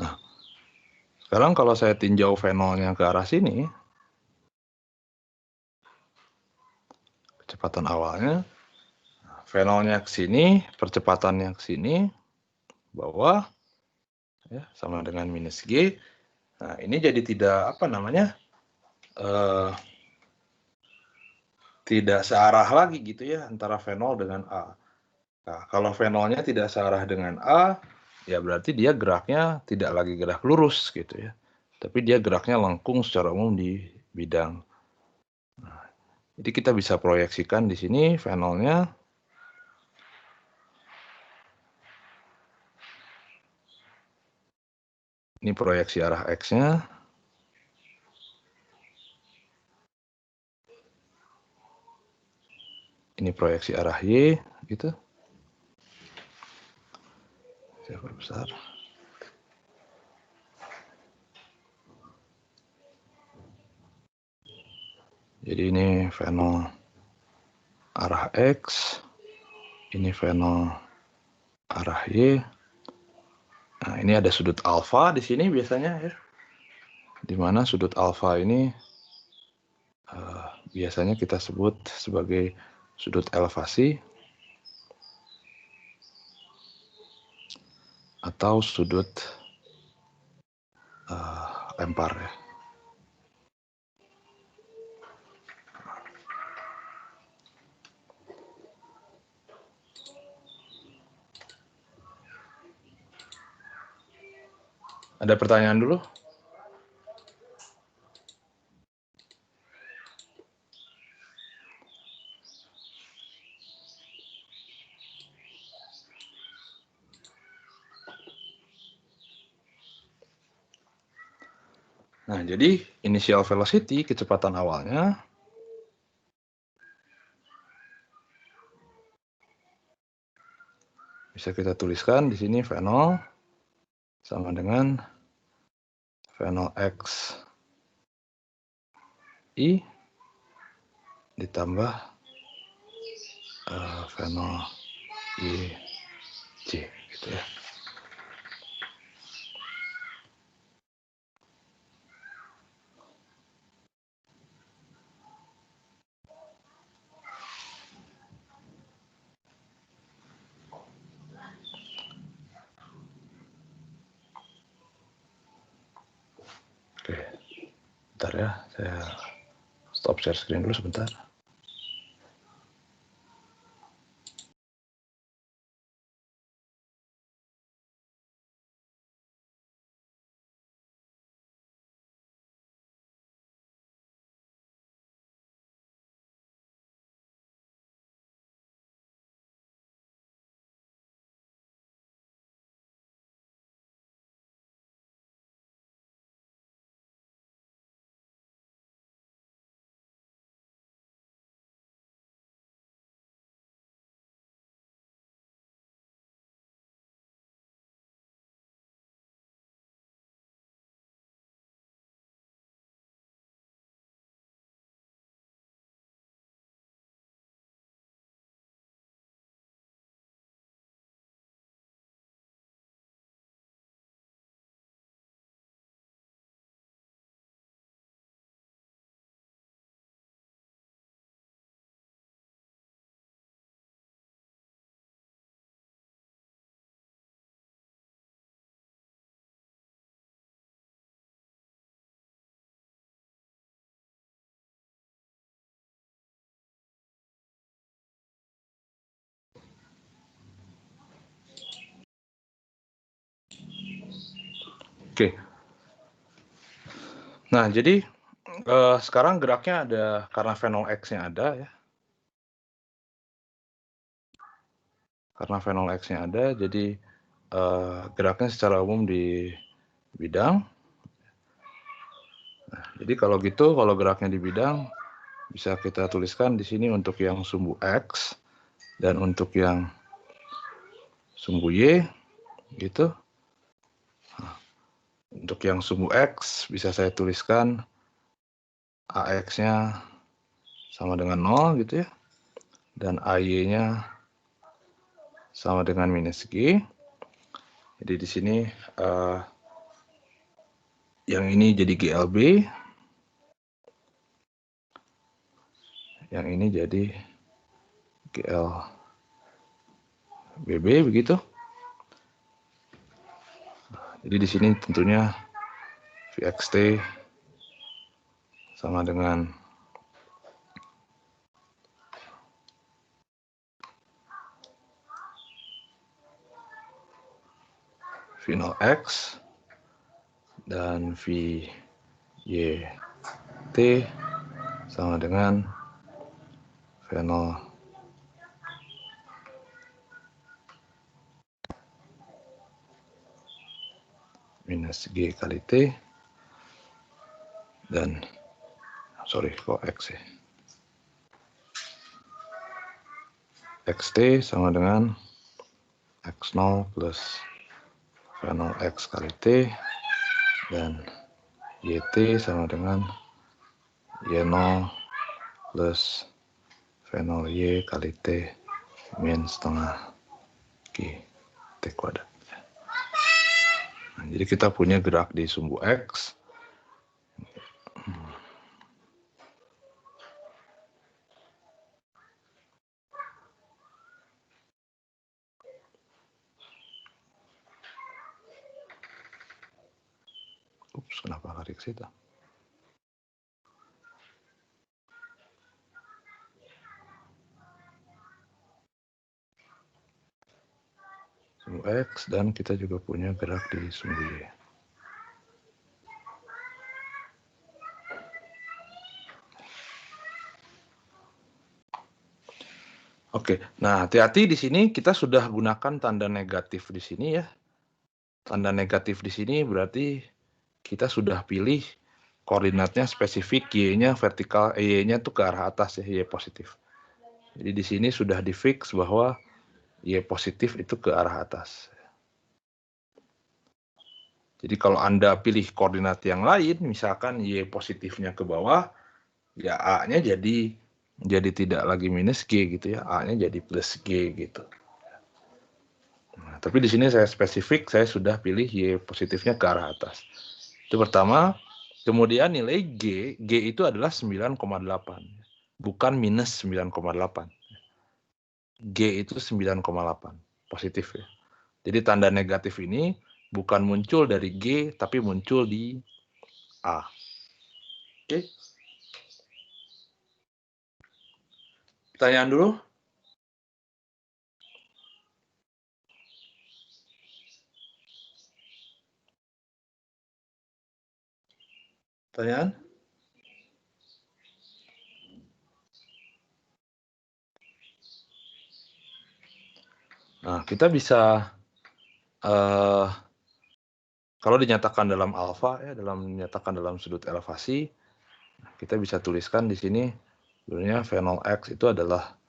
Nah, sekarang kalau saya tinjau fenolnya ke arah sini, kecepatan awalnya, fenolnya ke sini, percepatannya ke sini, bawah, ya, sama dengan minus G. Nah, ini jadi tidak tidak searah lagi gitu ya antara fenol dengan A. Nah, kalau fenolnya tidak searah dengan A, ya berarti dia geraknya tidak lagi gerak lurus gitu ya. Tapi dia geraknya lengkung secara umum di bidang. Nah, jadi kita bisa proyeksikan di sini fenolnya Ini proyeksi arah X-nya. Ini proyeksi arah Y, gitu. Saya perbesar. Jadi ini fenol arah X, ini fenol arah Y. Nah, ini ada sudut alfa di sini biasanya ya. Di mana sudut alfa ini biasanya kita sebut sebagai sudut elevasi atau sudut lempar ya. Ada pertanyaan dulu? Nah, jadi initial velocity, kecepatan awalnya, bisa kita tuliskan di sini V0 sama dengan V0 X I ditambah V0 I J gitu ya. Oke, bentar ya, saya stop share screen dulu sebentar. Oke. Nah, jadi sekarang geraknya ada karena V0 X-nya ada ya. Karena V0 X-nya ada, jadi geraknya secara umum di bidang. Nah, jadi kalau gitu, kalau geraknya di bidang, bisa kita tuliskan di sini untuk yang sumbu X dan untuk yang sumbu Y, gitu. Nah, untuk yang sumbu X bisa saya tuliskan AX-nya sama dengan 0 gitu ya, dan AY-nya sama dengan minus G. Jadi di sini yang ini jadi GLB, yang ini jadi GLBB begitu. Jadi di sini tentunya VXT sama dengan V0 X dan VYT sama dengan V0 minus minus G kali T. Dan, sorry, kok X ya. XT sama dengan X0 plus V0 X kali T. Dan YT sama dengan Y0 plus V0 Y kali T min setengah G T kuadrat. Nah, jadi kita punya gerak di sumbu X. Ups, kenapa lari ke situ? Sumbu X, dan kita juga punya gerak di sumbu Y. Oke, nah hati-hati di sini kita sudah gunakan tanda negatif di sini ya. Tanda negatif di sini berarti kita sudah pilih koordinatnya spesifik, Y-nya vertikal, Y-nya tuh ke arah atas ya, Y positif. Jadi di sini sudah difix bahwa Y positif itu ke arah atas. Jadi kalau Anda pilih koordinat yang lain, misalkan Y positifnya ke bawah, ya A-nya jadi tidak lagi minus G gitu ya, A-nya jadi plus G gitu. Nah, tapi di sini saya spesifik, saya sudah pilih Y positifnya ke arah atas. Itu pertama. Kemudian nilai G itu adalah 9,8. Bukan minus 9,8. G itu 9,8. Positif ya. Jadi tanda negatif ini bukan muncul dari G, tapi muncul di A. Oke. Pertanyaan dulu. Pertanyaan? Nah, kita bisa kalau dinyatakan dalam alfa ya, dinyatakan dalam sudut elevasi, kita bisa tuliskan di sini sebenarnya V0 X itu adalah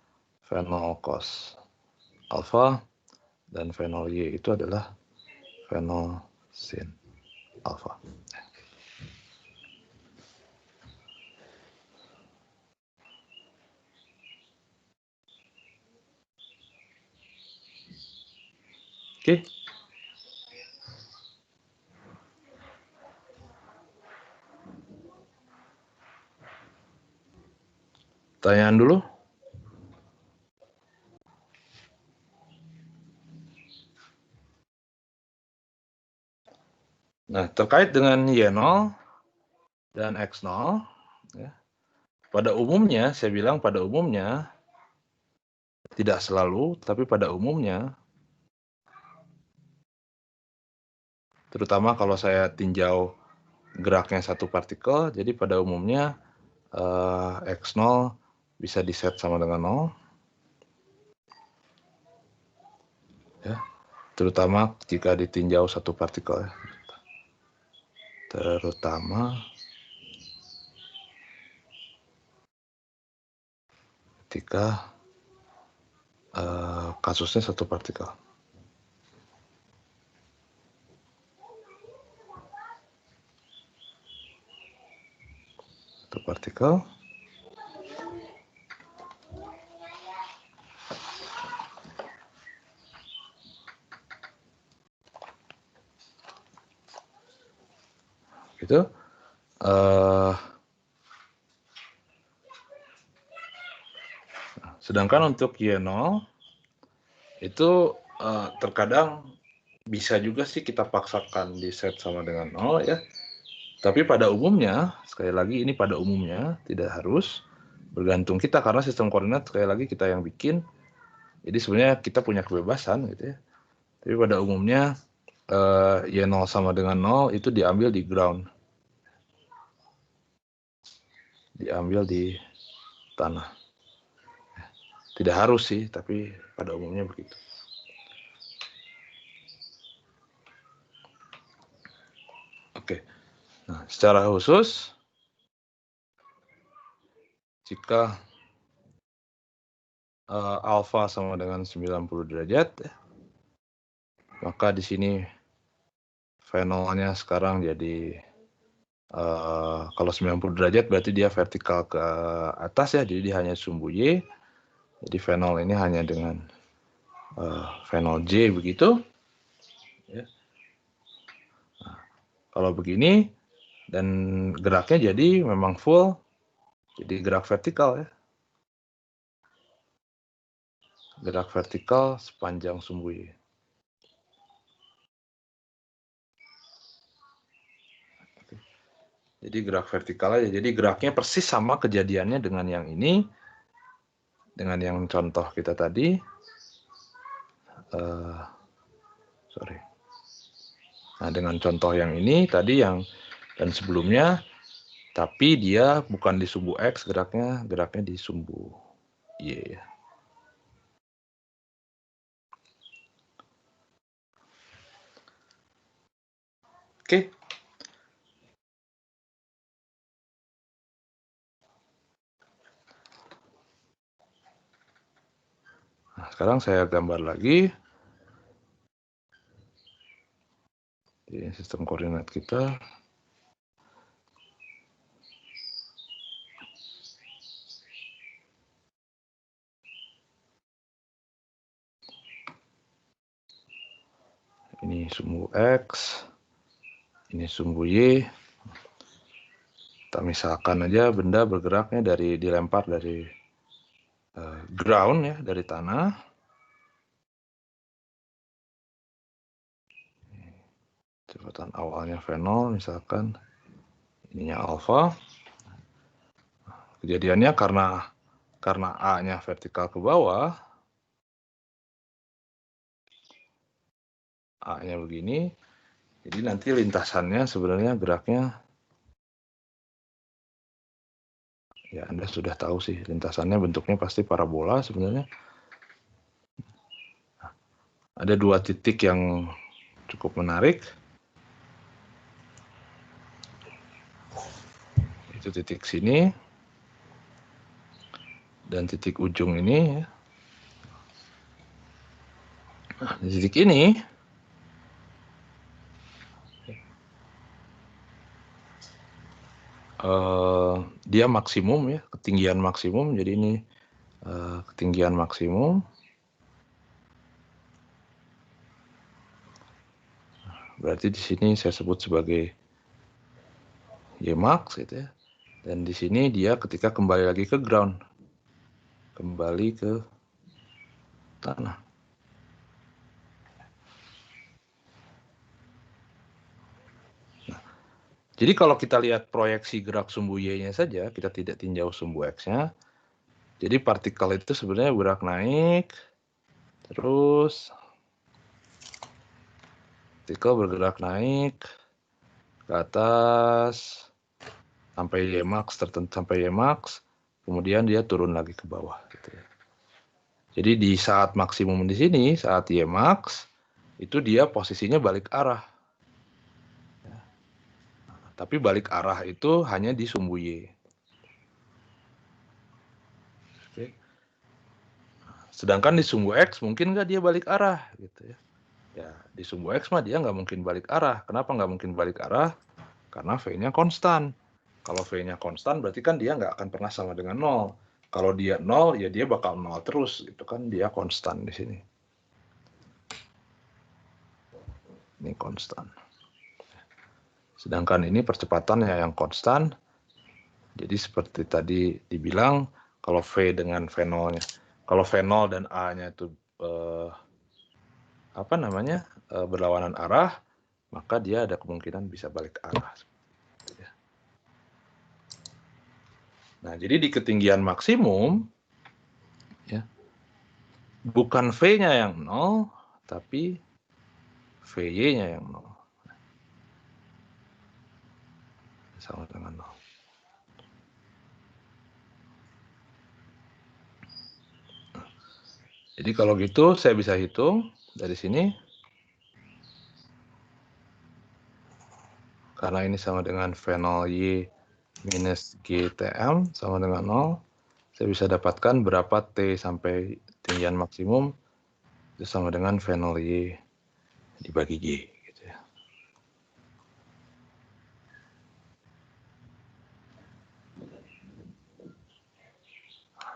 V0 cos alfa dan V0 Y itu adalah V0 sin alfa. Oke. Pertanyaan dulu. Nah, terkait dengan Y0 dan X0, ya, pada umumnya, saya bilang pada umumnya, tidak selalu, tapi pada umumnya, terutama kalau saya tinjau geraknya satu partikel, jadi pada umumnya X0 bisa diset sama dengan 0. Ya, terutama jika ditinjau satu partikel. Ya. Terutama ketika kasusnya satu partikel. Satu partikel. Gitu. Sedangkan untuk Y0 itu terkadang bisa juga sih kita paksakan di set sama dengan 0 ya. Tapi pada umumnya, sekali lagi ini pada umumnya, tidak harus bergantung kita karena sistem koordinat sekali lagi kita yang bikin. Jadi sebenarnya kita punya kebebasan gitu ya. Tapi pada umumnya Y0 sama dengan 0 itu diambil di ground. Diambil di tanah. Tidak harus sih, tapi pada umumnya begitu. Nah, secara khusus, jika alfa sama dengan 90 derajat, maka di sini V0-nya sekarang jadi kalau 90 derajat berarti dia vertikal ke atas ya, jadi dia hanya sumbu Y. Jadi V0 ini hanya dengan V0J begitu. Ya. Nah, kalau begini dan geraknya jadi memang full, jadi gerak vertikal ya. Gerak vertikal sepanjang sumbu Y. Jadi gerak vertikal aja. Jadi geraknya persis sama kejadiannya dengan yang ini, dengan yang contoh kita tadi. Nah, dengan contoh yang ini tadi yang dan sebelumnya, tapi dia bukan di sumbu X geraknya di sumbu Y. Oke. Nah, sekarang saya gambar lagi. Di sistem koordinat kita. Ini sumbu X. Ini sumbu Y. Kita misalkan aja benda bergeraknya dilempar dari ground ya, dari tanah. Kecepatan awalnya V0 misalkan. Ininya alfa. Kejadiannya karena A-nya vertikal ke bawah. A-nya begini. Jadi nanti lintasannya sebenarnya geraknya, ya Anda sudah tahu sih, lintasannya bentuknya pasti parabola sebenarnya. Ada dua titik yang cukup menarik. Itu titik sini dan titik ujung ini. Nah, di titik ini dia maksimum ya, ketinggian maksimum. Jadi ini ketinggian maksimum. Berarti di sini saya sebut sebagai Ymax gitu ya. Dan di sini dia ketika kembali lagi ke ground. Kembali ke tanah. Nah, jadi kalau kita lihat proyeksi gerak sumbu Y-nya saja, kita tidak tinjau sumbu X-nya. Jadi partikel itu sebenarnya bergerak naik, terus partikel bergerak naik ke atas sampai Ymax tertentu, sampai Ymax, kemudian dia turun lagi ke bawah. Gitu ya. Jadi di saat maksimum di sini, saat Ymax, itu dia posisinya balik arah. Ya. Tapi balik arah itu hanya di sumbu Y. Oke. Sedangkan di sumbu X mungkin nggak dia balik arah, gitu ya. Ya, di sumbu X mah dia nggak mungkin balik arah. Kenapa nggak mungkin balik arah? Karena V-nya konstan. Kalau V-nya konstan berarti kan dia nggak akan pernah sama dengan 0. Kalau dia 0, ya dia bakal 0 terus. Itu kan dia konstan di sini. Ini konstan. Sedangkan ini percepatannya yang konstan. Jadi seperti tadi dibilang, kalau V dengan V0-nya. Kalau V0 dan A-nya itu berlawanan arah, maka dia ada kemungkinan bisa balik arah. Nah, jadi di ketinggian maksimum, ya, bukan V-nya yang 0, tapi VY-nya yang 0. Sama dengan 0. Jadi kalau gitu, saya bisa hitung dari sini. karena ini sama dengan V0 Y minus GTM sama dengan 0, saya bisa dapatkan berapa T sampai ketinggian maksimum itu sama dengan V0 Y dibagi G. Gitu ya.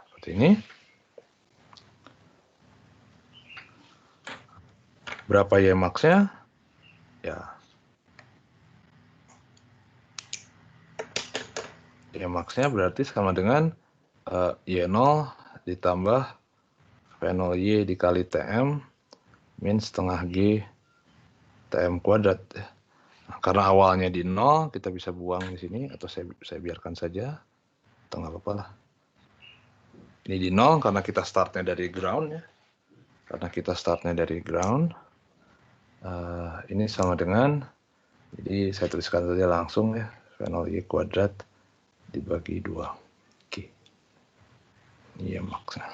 Seperti ini. Berapa Y max-nya? Ya. Y max-nya berarti sama dengan Y0 ditambah V0 Y dikali TM min setengah G TM kuadrat. Nah, karena awalnya di 0, kita bisa buang di sini, atau saya biarkan saja, atau nggak apa-apa lah. Ini di 0 karena kita startnya dari ground ya. Karena kita startnya dari ground, ini sama dengan, jadi saya tuliskan saja langsung ya, V0 Y kuadrat dibagi 2 G. Ini ya maksnya.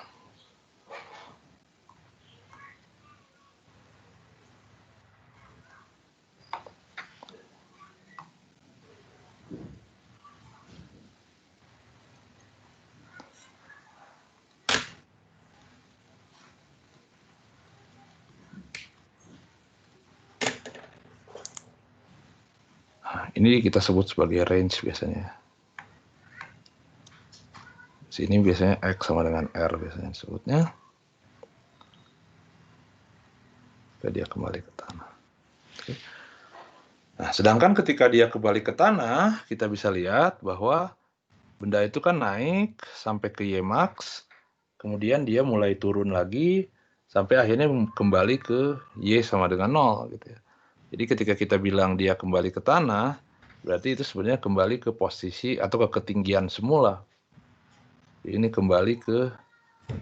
Ini kita sebut sebagai range biasanya. Sini biasanya X sama dengan R biasanya disebutnya. Supaya dia kembali ke tanah. Oke. Nah, sedangkan ketika dia kembali ke tanah, kita bisa lihat bahwa benda itu kan naik sampai ke Y max, kemudian dia mulai turun lagi, sampai akhirnya kembali ke Y sama dengan 0. Gitu ya. Jadi ketika kita bilang dia kembali ke tanah, berarti itu sebenarnya kembali ke posisi atau ke ketinggian semula. Ini kembali ke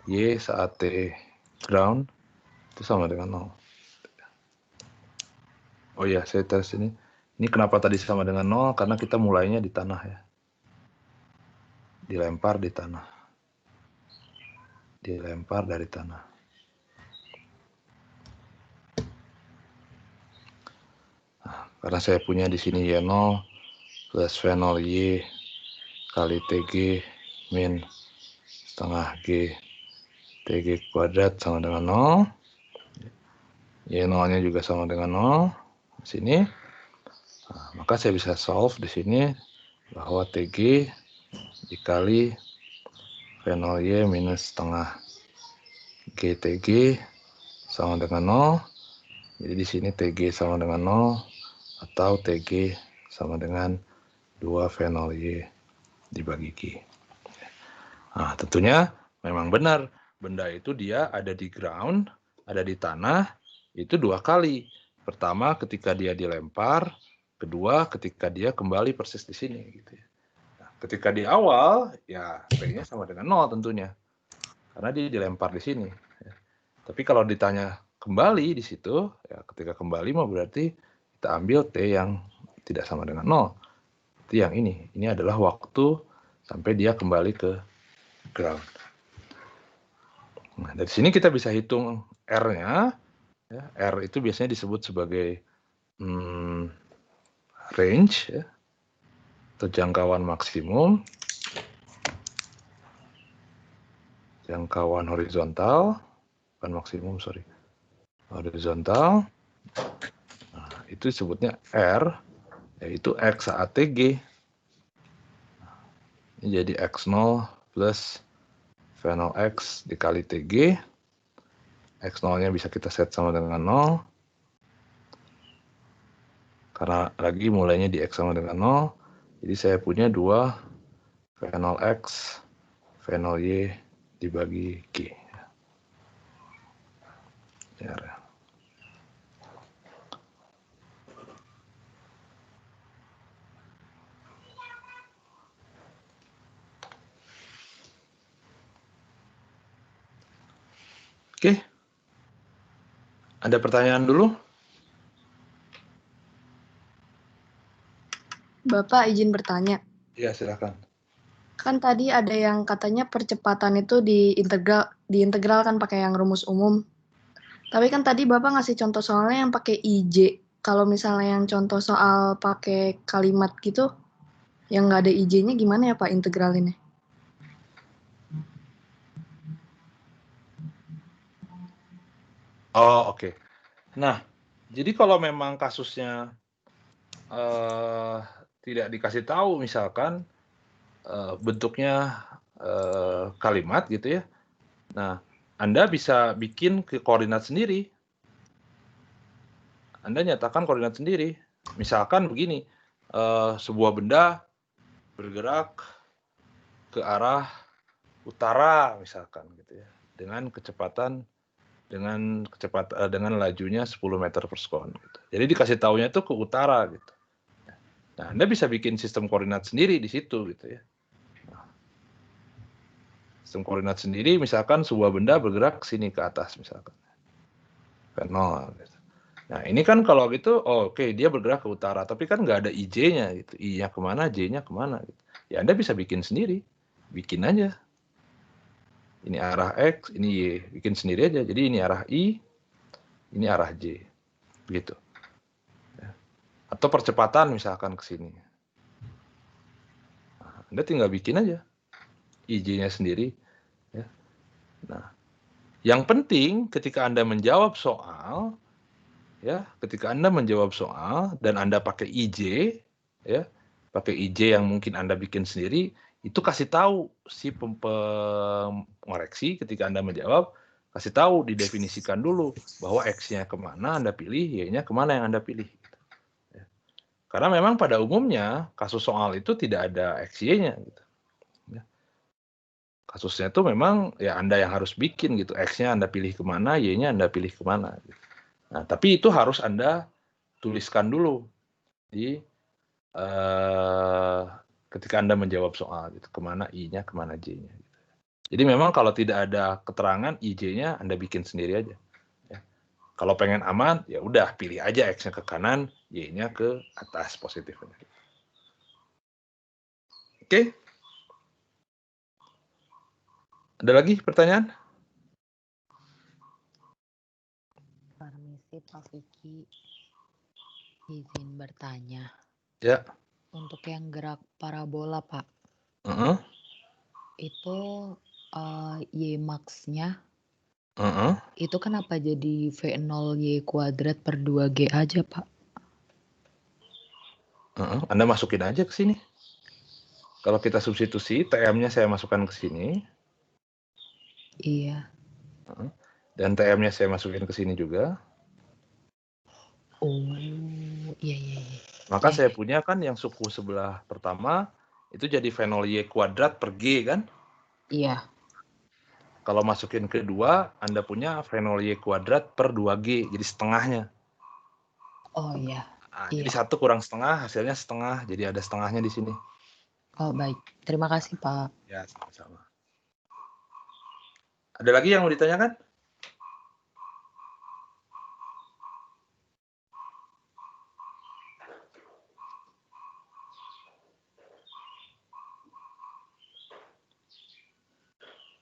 Y saat T ground, itu sama dengan 0. Oh iya, saya tes ini. Ini kenapa tadi sama dengan 0? Karena kita mulainya di tanah ya. Dilempar di tanah. Dilempar dari tanah. Nah, karena saya punya di sini Y0 plus V0 Y kali TG min setengah G TG kuadrat sama dengan 0. Y0-nya juga sama dengan 0. Di sini. Nah, maka saya bisa solve di sini bahwa TG dikali V0 Y minus setengah GTG sama dengan 0. Jadi di sini TG sama dengan 0 atau TG sama dengan 2 V0 Y dibagi G. Nah, tentunya memang benar benda itu dia ada di ground, ada di tanah itu 2 kali. Pertama ketika dia dilempar, kedua ketika dia kembali persis di sini gitu ya. Nah, ketika di awal ya P-nya sama dengan 0 tentunya. Karena dia dilempar di sini. Tapi kalau ditanya kembali di situ, ya ketika kembali mah berarti kita ambil T yang tidak sama dengan 0. Itu yang ini. Ini adalah waktu sampai dia kembali ke ground. Nah, dari sini kita bisa hitung R-nya. Ya, R itu biasanya disebut sebagai range ya, atau jangkauan maksimum. Jangkauan horizontal, bukan maksimum, sorry. Horizontal. Nah, itu disebutnya R, yaitu X saat TG. Ini jadi X0 plus V0X dikali TG. X0-nya bisa kita set sama dengan 0. Karena lagi mulainya di X sama dengan 0. Jadi saya punya 2 V0X, V0Y dibagi G. Ya. Oke. Ada pertanyaan dulu? Bapak izin bertanya. Ya, silakan. Kan tadi ada yang katanya percepatan itu diintegral kan pakai yang rumus umum. Tapi kan tadi Bapak ngasih contoh soalnya yang pakai IJ. kalau misalnya yang contoh soal pakai kalimat gitu, yang nggak ada IJ-nya gimana ya Pak integralinnya? Oh, oke. Nah, jadi kalau memang kasusnya tidak dikasih tahu misalkan bentuknya kalimat gitu ya. Nah, Anda bisa bikin ke koordinat sendiri. Anda nyatakan koordinat sendiri. Misalkan begini, sebuah benda bergerak ke arah utara misalkan gitu ya, dengan lajunya 10 meter per sekon gitu. Jadi dikasih taunya itu ke utara gitu. Nah, Anda bisa bikin sistem koordinat sendiri di situ gitu ya. Nah, sistem koordinat sendiri misalkan sebuah benda bergerak ke sini ke atas misalkan. Ke 0 gitu. Nah, ini kan kalau gitu, oke, dia bergerak ke utara, tapi kan nggak ada IJ-nya gitu. I-nya kemana, J-nya kemana gitu. Ya Anda bisa bikin sendiri. Bikin aja. Ini arah X, ini Y. Bikin sendiri aja. Jadi ini arah I, ini arah J. Begitu. Atau percepatan misalkan ke sini. Nah, Anda tinggal bikin aja. IJ-nya sendiri. Ya. Nah, yang penting ketika Anda menjawab soal, ya, ketika Anda menjawab soal dan Anda pakai IJ, ya, pakai IJ yang mungkin Anda bikin sendiri, itu kasih tahu si pengoreksi ketika Anda menjawab, kasih tahu, didefinisikan dulu bahwa X-nya kemana Anda pilih, Y-nya kemana yang Anda pilih. Ya. Karena memang pada umumnya kasus soal itu tidak ada X-Y-nya. Gitu. Ya. Kasusnya itu memang ya Anda yang harus bikin gitu, X-nya Anda pilih kemana, Y-nya Anda pilih kemana. Gitu. Nah, tapi itu harus Anda tuliskan dulu di ketika Anda menjawab soal gitu, kemana I-nya, kemana J-nya. Gitu. Jadi memang kalau tidak ada keterangan I-J-nya Anda bikin sendiri aja. Ya. Kalau pengen aman, ya udah pilih aja X-nya ke kanan, Y-nya ke atas positifnya. Oke? Ada lagi pertanyaan? Permisi Pak Vicky, izin bertanya. Ya. Untuk yang gerak parabola Pak, itu Y max-nya, itu kenapa jadi V0Y kuadrat per 2G aja Pak? Anda masukin aja ke sini. Kalau kita substitusi, TM-nya saya masukkan ke sini. Iya. Dan TM-nya saya masukin ke sini juga. Oh, iya. Maka saya punya kan yang suku sebelah pertama, itu jadi V0Y kuadrat per G kan? Iya. Kalau masukin kedua, Anda punya V0Y kuadrat per 2G, jadi setengahnya. Oh iya. Nah, jadi 1 kurang setengah, hasilnya setengah, jadi ada setengahnya di sini. Oh baik, terima kasih Pak. Ya, sama-sama. Ada lagi yang mau ditanyakan?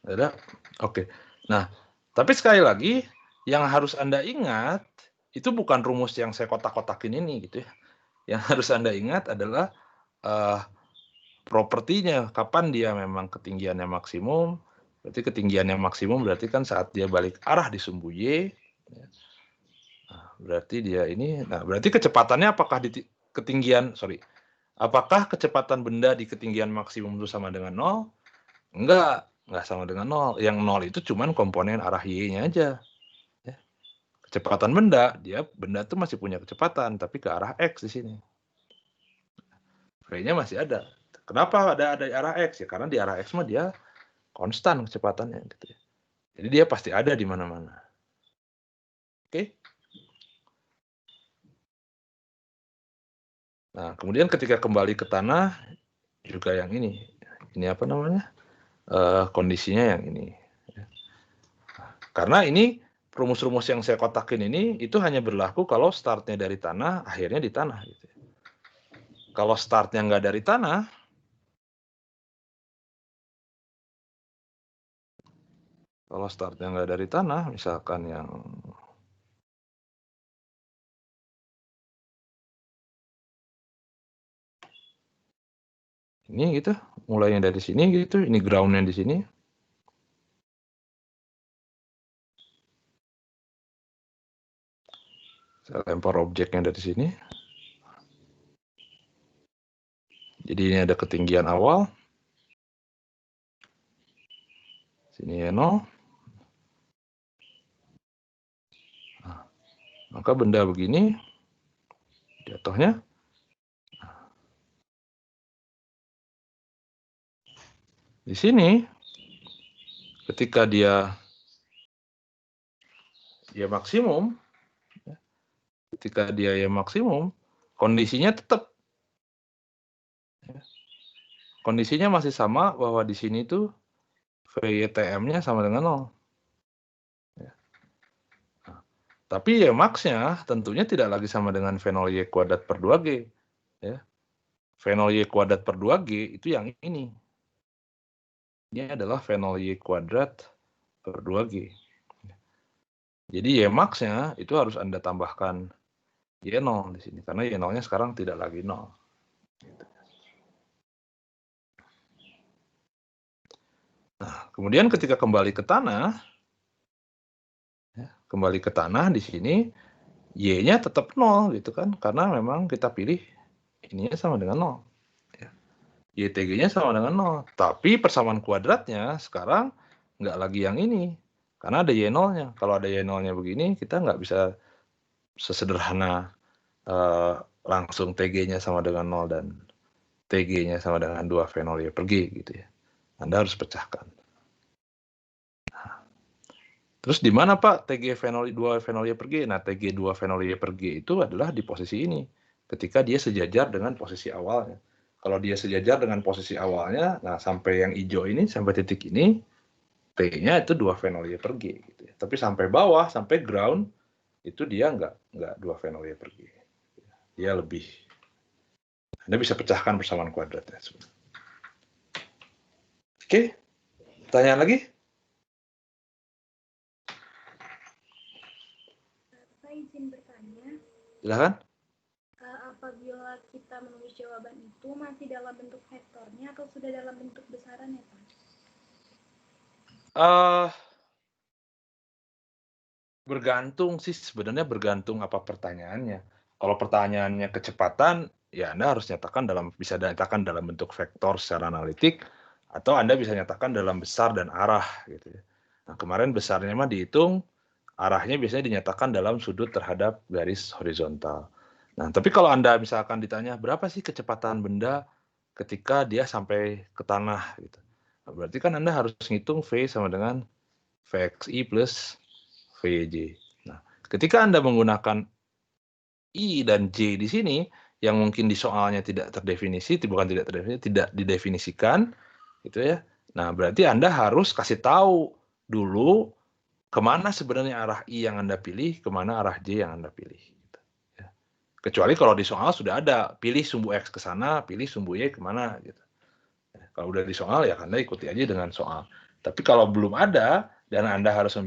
Ada? Oke. Nah, tapi sekali lagi, yang harus Anda ingat, itu bukan rumus yang saya kotak-kotakin ini gitu ya. Yang harus Anda ingat adalah propertinya, kapan dia memang ketinggiannya maksimum. Berarti ketinggiannya maksimum berarti kan saat dia balik arah di sumbu Y. Nah, berarti dia ini, nah berarti kecepatannya apakah di ketinggian, apakah kecepatan benda di ketinggian maksimum itu sama dengan 0? Enggak sama dengan 0. Yang 0 itu cuman komponen arah Y-nya aja. Ya. Kecepatan benda itu masih punya kecepatan, tapi ke arah X di sini. V-nya masih ada. Kenapa ada arah X? Ya karena di arah X mah dia konstan kecepatannya. Gitu ya. Jadi dia pasti ada di mana-mana. Oke? Nah, kemudian ketika kembali ke tanah, juga yang ini. Ini apa namanya? Kondisinya yang ini. Karena ini rumus-rumus yang saya kotakin ini itu hanya berlaku kalau startnya dari tanah, akhirnya di tanah. Gitu. Kalau startnya nggak dari tanah, misalkan yang Ini gitu, mulainya dari sini gitu, ini groundnya di sini. Saya lempar objeknya dari sini. Jadi ini ada ketinggian awal. Sini ya 0. Nah, maka benda begini jatuhnya. Di sini ketika dia maksimum, kondisinya tetap. Kondisinya masih sama bahwa di sini tuh VYTM-nya sama dengan 0. Tapi Y max-nya tentunya tidak lagi sama dengan V0 Y kuadrat per 2G. Ya. V0 Y kuadrat per 2G itu yang ini. Ini adalah V0 Y kuadrat per 2G. Jadi Y max-nya itu harus Anda tambahkan Y0 di sini. Karena Y0-nya sekarang tidak lagi 0. Nah, kemudian ketika kembali ke tanah, di sini, Y-nya tetap 0 gitu kan. Karena memang kita pilih ininya sama dengan 0. YTG-nya sama dengan 0. Tapi persamaan kuadratnya sekarang nggak lagi yang ini. Karena ada Y0-nya. Kalau ada Y0-nya begini, kita nggak bisa sesederhana langsung TG-nya sama dengan 0 dan TG-nya sama dengan 2 V0 Y per G gitu ya. Anda harus pecahkan. Nah, terus di mana Pak TG V0 2 V0 Y per G? Nah, TG 2 V0 Y per G itu adalah di posisi ini. Ketika dia sejajar dengan posisi awalnya. Kalau dia sejajar dengan posisi awalnya, nah sampai yang hijau ini, sampai titik ini, T-nya itu 2 V0 Y per G. Gitu ya. Tapi sampai bawah, sampai ground, itu dia nggak 2 V0 Y per G. Dia lebih. Anda bisa pecahkan persamaan kuadratnya. Oke, pertanyaan lagi? Saya izin bertanya. Silakan. Apabila kita menulis jawaban itu masih dalam bentuk vektornya atau sudah dalam bentuk besaran ya Pak? Bergantung sih, sebenarnya bergantung apa pertanyaannya. Kalau pertanyaannya kecepatan, ya Anda harus bisa nyatakan dalam bentuk vektor secara analitik, atau Anda bisa nyatakan dalam besar dan arah gitu ya. Nah, kemarin besarnya mah dihitung, arahnya biasanya dinyatakan dalam sudut terhadap garis horizontal. Nah, tapi kalau Anda misalkan ditanya berapa sih kecepatan benda ketika dia sampai ke tanah gitu. Nah, berarti kan Anda harus ngitung V sama dengan Vxi plus VJ. Nah, ketika Anda menggunakan I dan J di sini, yang mungkin di soalnya tidak didefinisikan, gitu ya. Nah, berarti Anda harus kasih tahu dulu kemana sebenarnya arah I yang Anda pilih, kemana arah J yang Anda pilih. Gitu, ya. Kecuali kalau di soal sudah ada, pilih sumbu X ke sana, pilih sumbu Y kemana. Gitu. Ya, kalau udah di soal, ya Anda ikuti aja dengan soal. Tapi kalau belum ada, dan Anda harus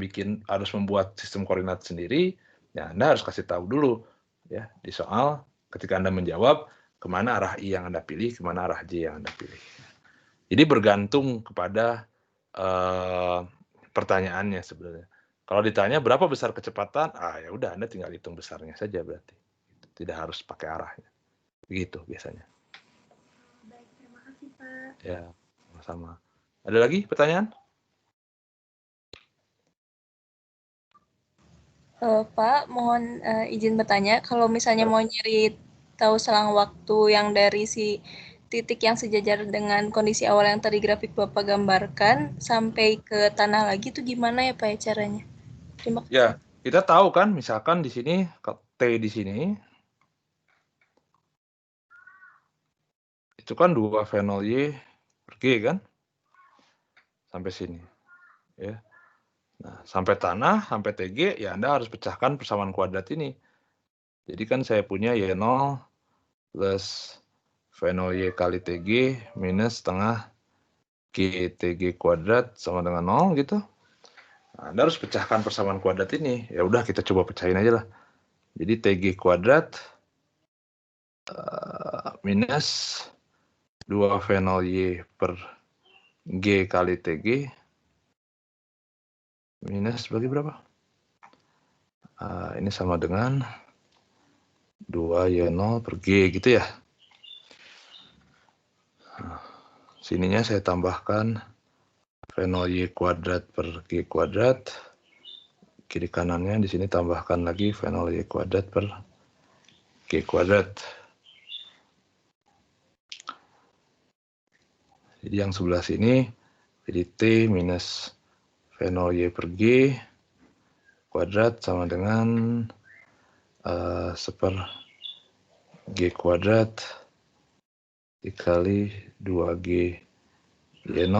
membuat sistem koordinat sendiri, ya Anda harus kasih tahu dulu ya di soal ketika Anda menjawab kemana arah I yang Anda pilih, kemana arah J yang Anda pilih. Jadi bergantung kepada pertanyaannya sebenarnya. Kalau ditanya berapa besar kecepatan, ya udah Anda tinggal hitung besarnya saja berarti. Tidak harus pakai arahnya. Begitu biasanya. Baik, terima kasih Pak. Ya, sama-sama. Ada lagi pertanyaan? Pak, mohon izin bertanya, kalau misalnya mau nyari tahu selang waktu yang dari si titik yang sejajar dengan kondisi awal yang tadi grafik Bapak gambarkan sampai ke tanah lagi itu gimana ya Pak ya caranya? Terima kasih. Ya, kita tahu kan misalkan di sini T di sini itu kan 2 V0 Y per G kan? Sampai sini. Ya. Nah, sampai tanah, sampai TG, ya Anda harus pecahkan persamaan kuadrat ini. Jadi kan saya punya Y0 plus V0 Y kali TG minus setengah GTG kuadrat sama dengan 0 gitu. Nah, Anda harus pecahkan persamaan kuadrat ini. Ya udah kita coba pecahin aja lah. Jadi TG kuadrat minus 2 fenol Y per G kali TG minus bagi berapa? Ini sama dengan 2 Y0 per G gitu ya. Sininya saya tambahkan fenol Y kuadrat per G kuadrat. Kiri kanannya di sini tambahkan lagi fenol Y kuadrat per G kuadrat. Jadi yang sebelah sini jadi T minus fenol Y per G kuadrat sama dengan seper G kuadrat dikali 2G Y0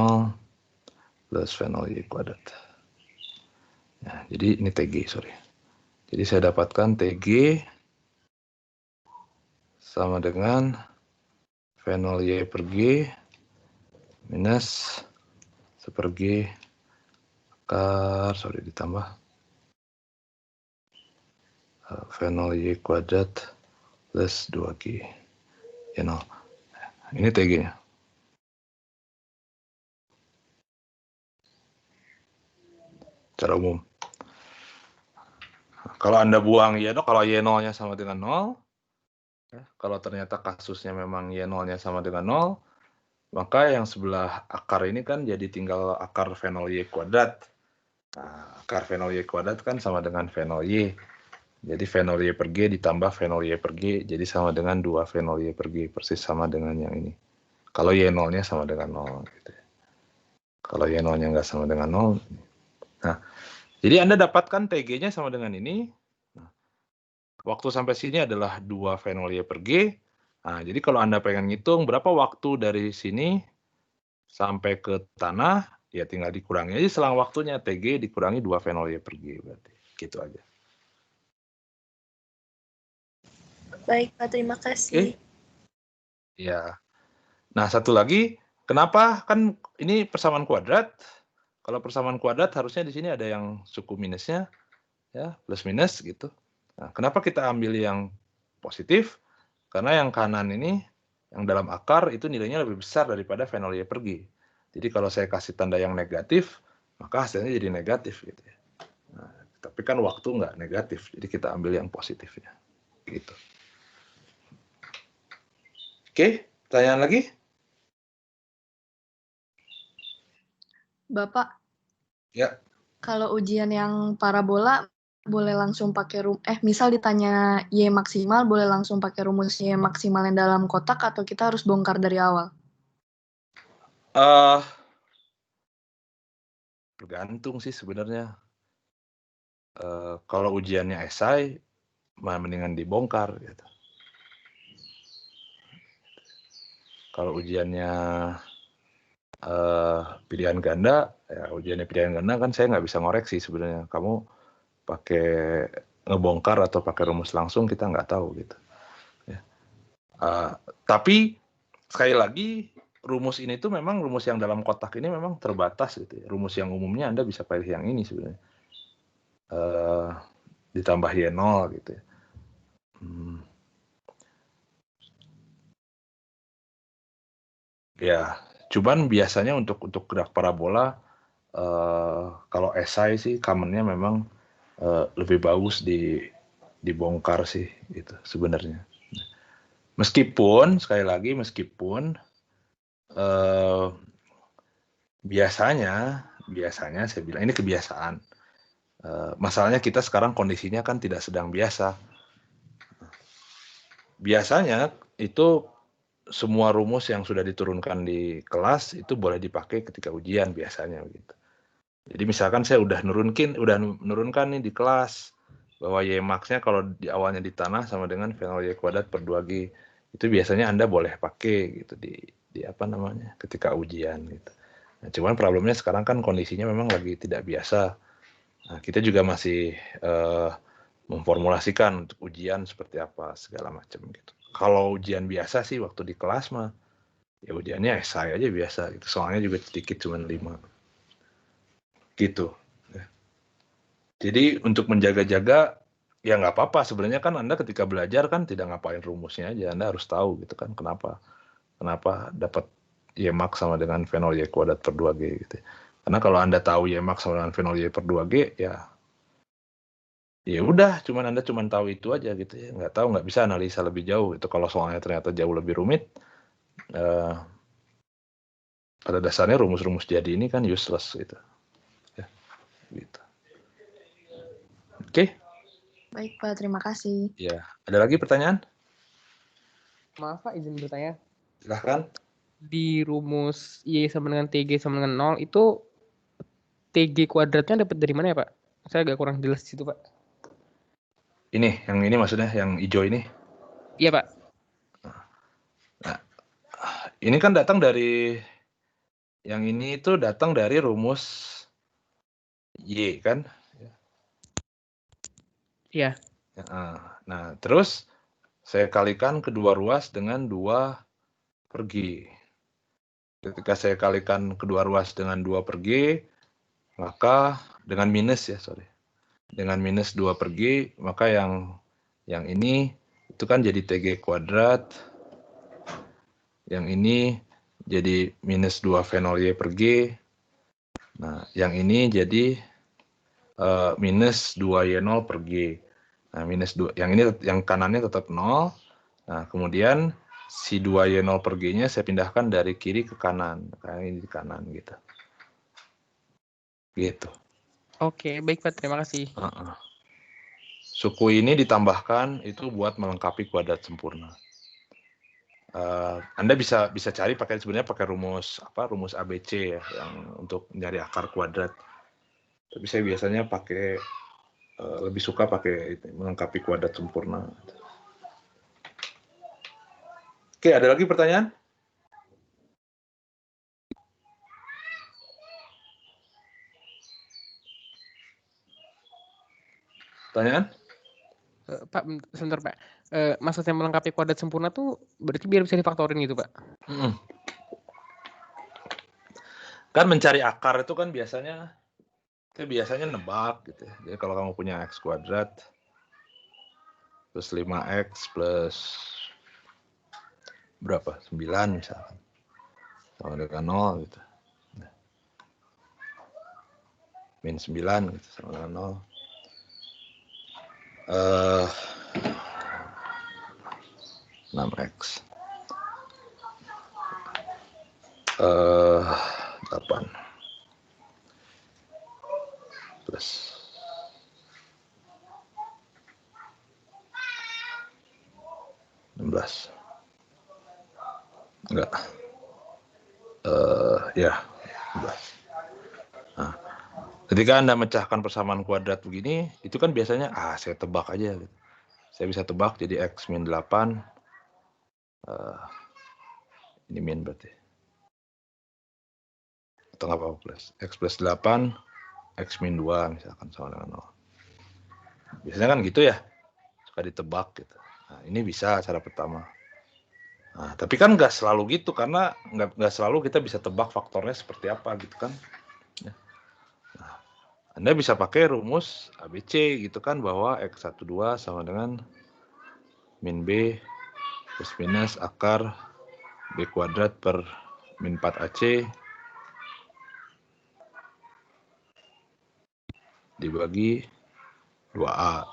plus fenol Y kuadrat. Nah, jadi ini TG, sorry. Jadi saya dapatkan TG sama dengan fenol Y per G minus seper G akar, sorry, ditambah fenol Y kuadrat plus 2G Y0. Ini TG-nya. Secara umum. Kalau Anda buang Y0, kalau Y0-nya sama dengan 0, ya, kalau ternyata kasusnya memang Y0-nya sama dengan 0, maka yang sebelah akar ini kan jadi tinggal akar fenol Y kuadrat. Nah, akar fenol Y kuadrat kan sama dengan fenol Y. Jadi fenol Y per G ditambah fenol Y per G, jadi sama dengan 2 fenol Y per G, persis sama dengan yang ini. Kalau Y0-nya sama dengan 0. Gitu. Kalau Y0-nya nggak sama dengan 0. Nah, jadi Anda dapatkan TG-nya sama dengan ini. Nah, waktu sampai sini adalah 2 fenol Y per G. Nah, jadi kalau Anda pengen ngitung berapa waktu dari sini sampai ke tanah, ya tinggal dikurangi aja selang waktunya. TG dikurangi 2 fenol Y per G. Berarti gitu aja. Baik, Pak. Terima kasih. Ya. Nah, satu lagi, kenapa kan ini persamaan kuadrat? Kalau persamaan kuadrat harusnya di sini ada yang suku minusnya, ya plus minus gitu. Nah, kenapa kita ambil yang positif? Karena yang kanan ini, yang dalam akar itu nilainya lebih besar daripada fenol Y per G. Jadi kalau saya kasih tanda yang negatif, maka hasilnya jadi negatif gitu ya. Nah, tapi kan waktu nggak negatif, jadi kita ambil yang positifnya. Gitu. Oke, pertanyaan lagi? Bapak, Ya. kalau ujian yang parabola boleh langsung pakai misal ditanya Y maksimal boleh langsung pakai rumus Y maksimal yang dalam kotak atau kita harus bongkar dari awal? Tergantung sih sebenarnya. Kalau ujiannya esai, mendingan dibongkar gitu. Kalau ujiannya pilihan ganda, ya ujiannya pilihan ganda kan saya nggak bisa ngoreksi sebenarnya. Kamu pakai ngebongkar atau pakai rumus langsung kita nggak tahu gitu. Ya. Tapi sekali lagi rumus ini tuh memang rumus yang dalam kotak ini memang terbatas gitu ya. Rumus yang umumnya Anda bisa pilih yang ini sebenarnya. Ditambah Y0 gitu ya. Ya, cuman biasanya untuk gerak parabola kalau esai sih commonnya memang lebih bagus dibongkar sih gitu sebenarnya. Meskipun sekali lagi biasanya saya bilang ini kebiasaan. Masalahnya kita sekarang kondisinya kan tidak sedang biasa. Biasanya itu semua rumus yang sudah diturunkan di kelas itu boleh dipakai ketika ujian biasanya begitu. Jadi misalkan saya udah menurunkan nih di kelas bahwa Y max-nya kalau di awalnya di tanah sama dengan fenol Y kuadrat per 2G. Itu biasanya Anda boleh pakai gitu di apa namanya ketika ujian gitu. Nah, cuman problemnya sekarang kan kondisinya memang lagi tidak biasa. Nah, kita juga masih memformulasikan untuk ujian seperti apa segala macam gitu. Kalau ujian biasa sih waktu di kelas mah ya ujiannya esai aja biasa gitu. Soalnya juga sedikit cuma 5. Gitu. Jadi untuk menjaga-jaga ya nggak apa-apa sebenarnya kan Anda ketika belajar kan tidak ngapain rumusnya aja, Anda harus tahu gitu kan kenapa kenapa dapat Y max sama dengan V 0 Y kuadrat per 2G gitu. Karena kalau Anda tahu Y max sama dengan V 0 Y per 2G, ya udah, Anda tahu itu aja gitu ya. Nggak tahu, nggak bisa analisa lebih jauh. Itu kalau soalnya ternyata jauh lebih rumit, pada dasarnya rumus-rumus jadi ini kan useless gitu. Ya, gitu. Oke. Baik, Pak. Terima kasih. Ya, ada lagi pertanyaan? Maaf Pak, izin bertanya. Silahkan. Di rumus Y sama dengan TG sama dengan 0 itu TG kuadratnya dapat dari mana ya Pak? Saya agak kurang jelas di situ Pak. Yang ini maksudnya, yang hijau ini? Iya Pak. Nah, ini kan datang dari, yang ini itu datang dari rumus Y kan? Iya. Nah, terus saya kalikan kedua ruas dengan 2 per G. Ketika saya kalikan kedua ruas dengan 2 per G, maka dengan minus dengan minus 2 per G, maka yang ini itu kan jadi TG kuadrat, yang ini jadi minus 2 V 0 Y per G, nah yang ini jadi minus 2 Y0 per G. Nah, minus 2, yang ini, yang kanannya tetap 0. Nah, kemudian si 2 Y0 per G-nya saya pindahkan dari kiri ke kanan. Kayak ini di kanan gitu. Gitu. Oke, baik Pak, terima kasih. Suku ini ditambahkan itu buat melengkapi kuadrat sempurna. Anda bisa cari sebenarnya pakai rumus ABC ya, yang untuk mencari akar kuadrat. Tapi saya biasanya lebih suka pakai melengkapi kuadrat sempurna. Oke, ada lagi pertanyaan? Pertanyaan? Pak, sebentar Pak. Maksudnya melengkapi kuadrat sempurna tuh berarti biar bisa difaktorin gitu Pak? Kan mencari akar itu kan biasanya nebak gitu ya. Jadi kalau kamu punya X kuadrat plus 5X plus berapa? 9 misalkan. Sama dengan 0 gitu. Min 9 gitu sama dengan 0. 6X 8 plus 16 enggak ya 16. Nah, ketika Anda mecahkan persamaan kuadrat begini, itu kan biasanya saya tebak aja gitu. Saya bisa tebak jadi X min 8 ini min berarti. Atau nggak apa-apa plus. X plus 8 X min 2 misalkan sama dengan 0. Biasanya kan gitu ya. Suka ditebak gitu. Nah, ini bisa cara pertama. Nah, tapi kan nggak selalu gitu, karena nggak selalu kita bisa tebak faktornya seperti apa gitu kan. Nah, Anda bisa pakai rumus ABC gitu kan, bahwa X12 sama dengan min B plus minus akar B kuadrat per min 4AC dibagi 2A.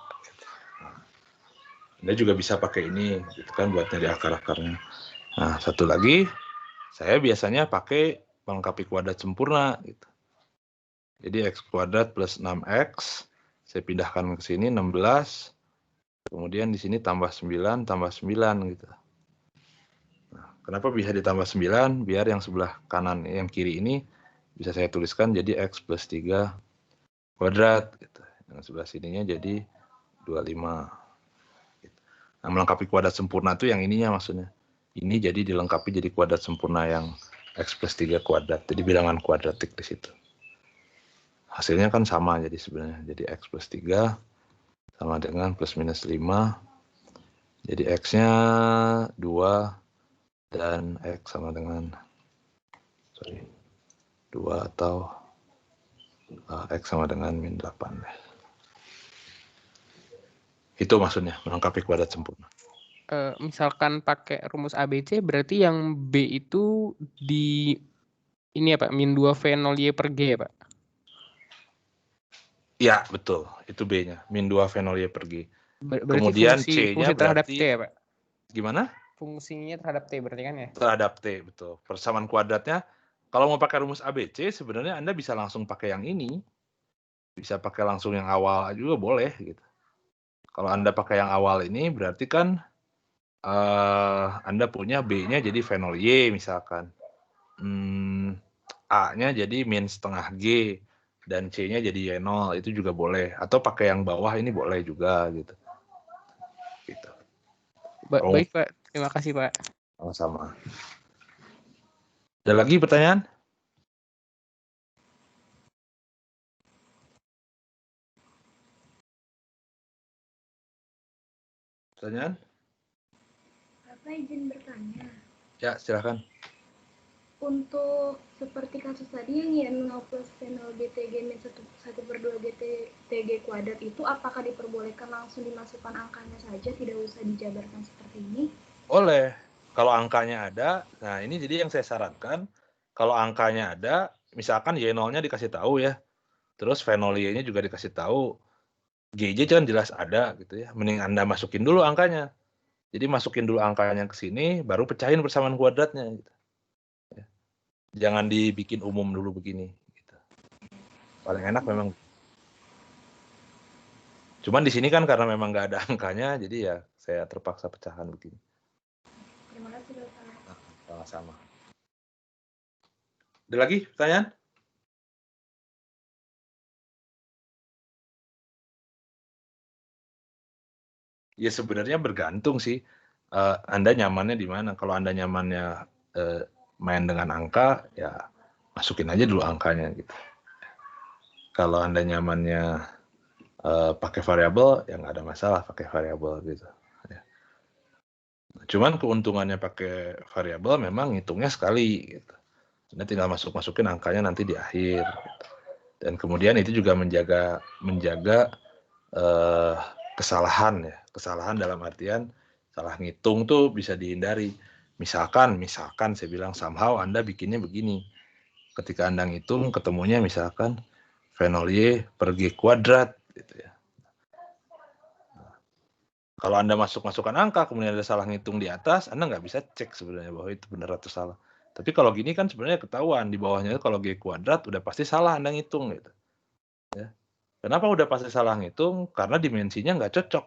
Anda juga bisa pakai ini gitu kan buat nyari akar-akarnya. Nah, satu lagi saya biasanya pakai melengkapi kuadrat sempurna gitu. Jadi X kuadrat plus 6X saya pindahkan ke sini 16. Kemudian di sini tambah 9 gitu. Nah, kenapa bisa ditambah 9? Biar yang sebelah kanan, yang kiri ini bisa saya tuliskan jadi X plus 3 kuadrat gitu. Yang sebelah sininya jadi 25. Nah, melengkapi kuadrat sempurna itu yang ininya maksudnya. Ini jadi dilengkapi jadi kuadrat sempurna yang X plus 3 kuadrat. Jadi bilangan kuadratik di situ. Hasilnya kan sama jadi sebenarnya. Jadi X plus 3 sama dengan plus minus 5. Jadi X-nya 2 dan X sama dengan 2 atau X sama dengan min 8. Itu maksudnya melengkapi kuadrat sempurna. misalkan pakai rumus ABC, berarti yang B itu di ini ya Pak, min 2 V0 Y per G ya Pak? Ya, betul. Itu B-nya, min 2 V0 Y per G. Berarti Kemudian fungsi C-nya terhadap berarti T ya Pak? gimana? Fungsinya terhadap T berarti kan ya? Terhadap T, betul. Persamaan kuadratnya, kalau mau pakai rumus ABC, sebenarnya Anda bisa langsung pakai yang ini. Bisa pakai langsung yang awal juga boleh gitu. Kalau Anda pakai yang awal ini, berarti kan Anda punya B-nya jadi V0 Y misalkan. A-nya jadi min setengah G. Dan C-nya jadi Y0, itu juga boleh. Atau pakai yang bawah ini boleh juga gitu. Gitu. Baik Pak, terima kasih Pak. Sama-sama. Ada lagi pertanyaan? Pertanyaan? Bapak izin bertanya. Ya, silakan. Untuk seperti kasus tadi yang Y0 plus V0 GTG min 1/2 GTG kuadrat itu apakah diperbolehkan langsung dimasukkan angkanya saja, tidak usah dijabarkan seperti ini? Boleh. Kalau angkanya ada, nah ini jadi yang saya sarankan, kalau angkanya ada, misalkan Y0-nya dikasih tahu ya, terus V0Y-nya juga dikasih tahu, GJ kan jelas ada gitu ya, mending Anda masukin dulu angkanya. Jadi masukin dulu angkanya ke sini, baru pecahin persamaan kuadratnya. Gitu. Ya. Jangan dibikin umum dulu begini. Gitu. Paling enak memang. Cuman di sini kan karena memang nggak ada angkanya, jadi ya saya terpaksa pecahan begini. Terima kasih Bapak. Sama-sama. Ada lagi pertanyaan? Ya sebenarnya bergantung sih. Anda nyamannya di mana. Kalau Anda nyamannya main dengan angka, ya masukin aja dulu angkanya gitu. Kalau Anda nyamannya pakai variabel, ya nggak ada masalah pakai variabel gitu. Ya. Cuman keuntungannya pakai variabel memang ngitungnya sekali. Gitu. Anda tinggal masukin angkanya nanti di akhir. Gitu. Dan kemudian itu juga menjaga kesalahan ya. Kesalahan dalam artian salah ngitung tuh bisa dihindari. Misalkan saya bilang somehow Anda bikinnya begini. Ketika Anda ngitung ketemunya misalkan V0Y per G kuadrat gitu ya. Kalau Anda masukkan angka, kemudian ada salah ngitung di atas, Anda nggak bisa cek sebenarnya bahwa itu benar atau salah. Tapi kalau gini kan sebenarnya ketahuan, di bawahnya itu kalau G kuadrat udah pasti salah Anda ngitung gitu. Ya. Kenapa udah pasti salah ngitung? Karena dimensinya nggak cocok.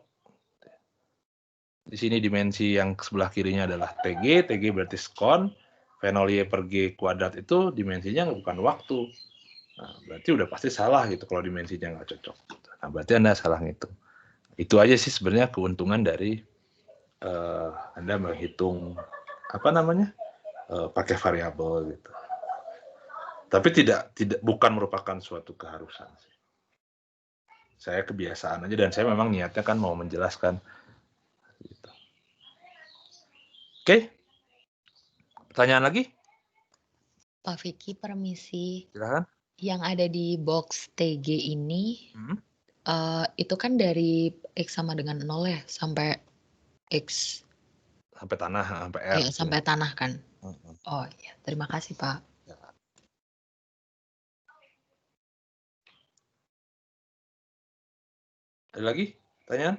Di sini dimensi yang sebelah kirinya adalah TG berarti skon, V0Y per G kuadrat itu dimensinya bukan waktu. Nah, berarti udah pasti salah gitu kalau dimensinya nggak cocok. Nah, berarti Anda salah ngitung. Itu aja sih sebenarnya keuntungan dari Anda menghitung pakai variabel gitu. Tapi bukan merupakan suatu keharusan sih. Saya kebiasaan aja dan saya memang niatnya kan mau menjelaskan. Gitu. Oke. Pertanyaan lagi? Pak Vicky, permisi. Silakan. Yang ada di box TG ini, itu kan dari X sama dengan 0 ya, sampai X. Sampai tanah, sampai R. Ya, sampai tanah kan. Oh iya, terima kasih Pak. Ya. Ada lagi pertanyaan?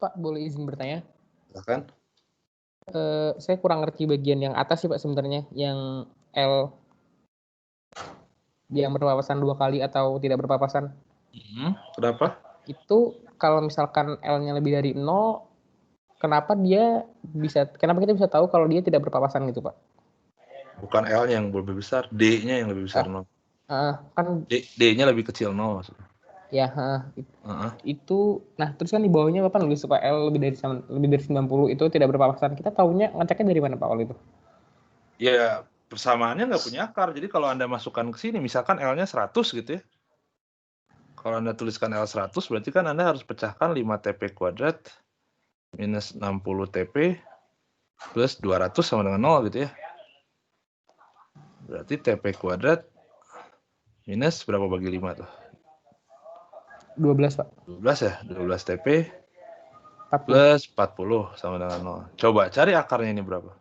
Pak, boleh izin bertanya? Silakan. Saya kurang ngerti bagian yang atas sih Pak sebenarnya, yang L yang berpapasan 2 kali atau tidak berpapasan. Kenapa? Itu kalau misalkan L-nya lebih dari 0, kenapa kita bisa tahu kalau dia tidak berpapasan gitu Pak? Bukan L-nya yang lebih besar, D-nya yang lebih besar 0. Kan D-nya lebih kecil 0 maksudnya. Ya, itu, nah terus kan di bawahnya Bapak nulis supaya L lebih dari 90 itu tidak berpapasan. Kita tahunya ngeceknya dari mana Pak kalau itu? Ya, persamaannya nggak punya akar. Jadi kalau Anda masukkan ke sini, misalkan L-nya 100 gitu ya. Kalau Anda tuliskan L 100, berarti kan Anda harus pecahkan 5 TP kuadrat minus 60 TP plus 200 sama dengan 0 gitu ya. Berarti TP kuadrat minus berapa bagi 5 tuh? 12, Pak. 12 ya, 12 TP 40. plus 40 sama dengan 0. Coba cari akarnya ini berapa?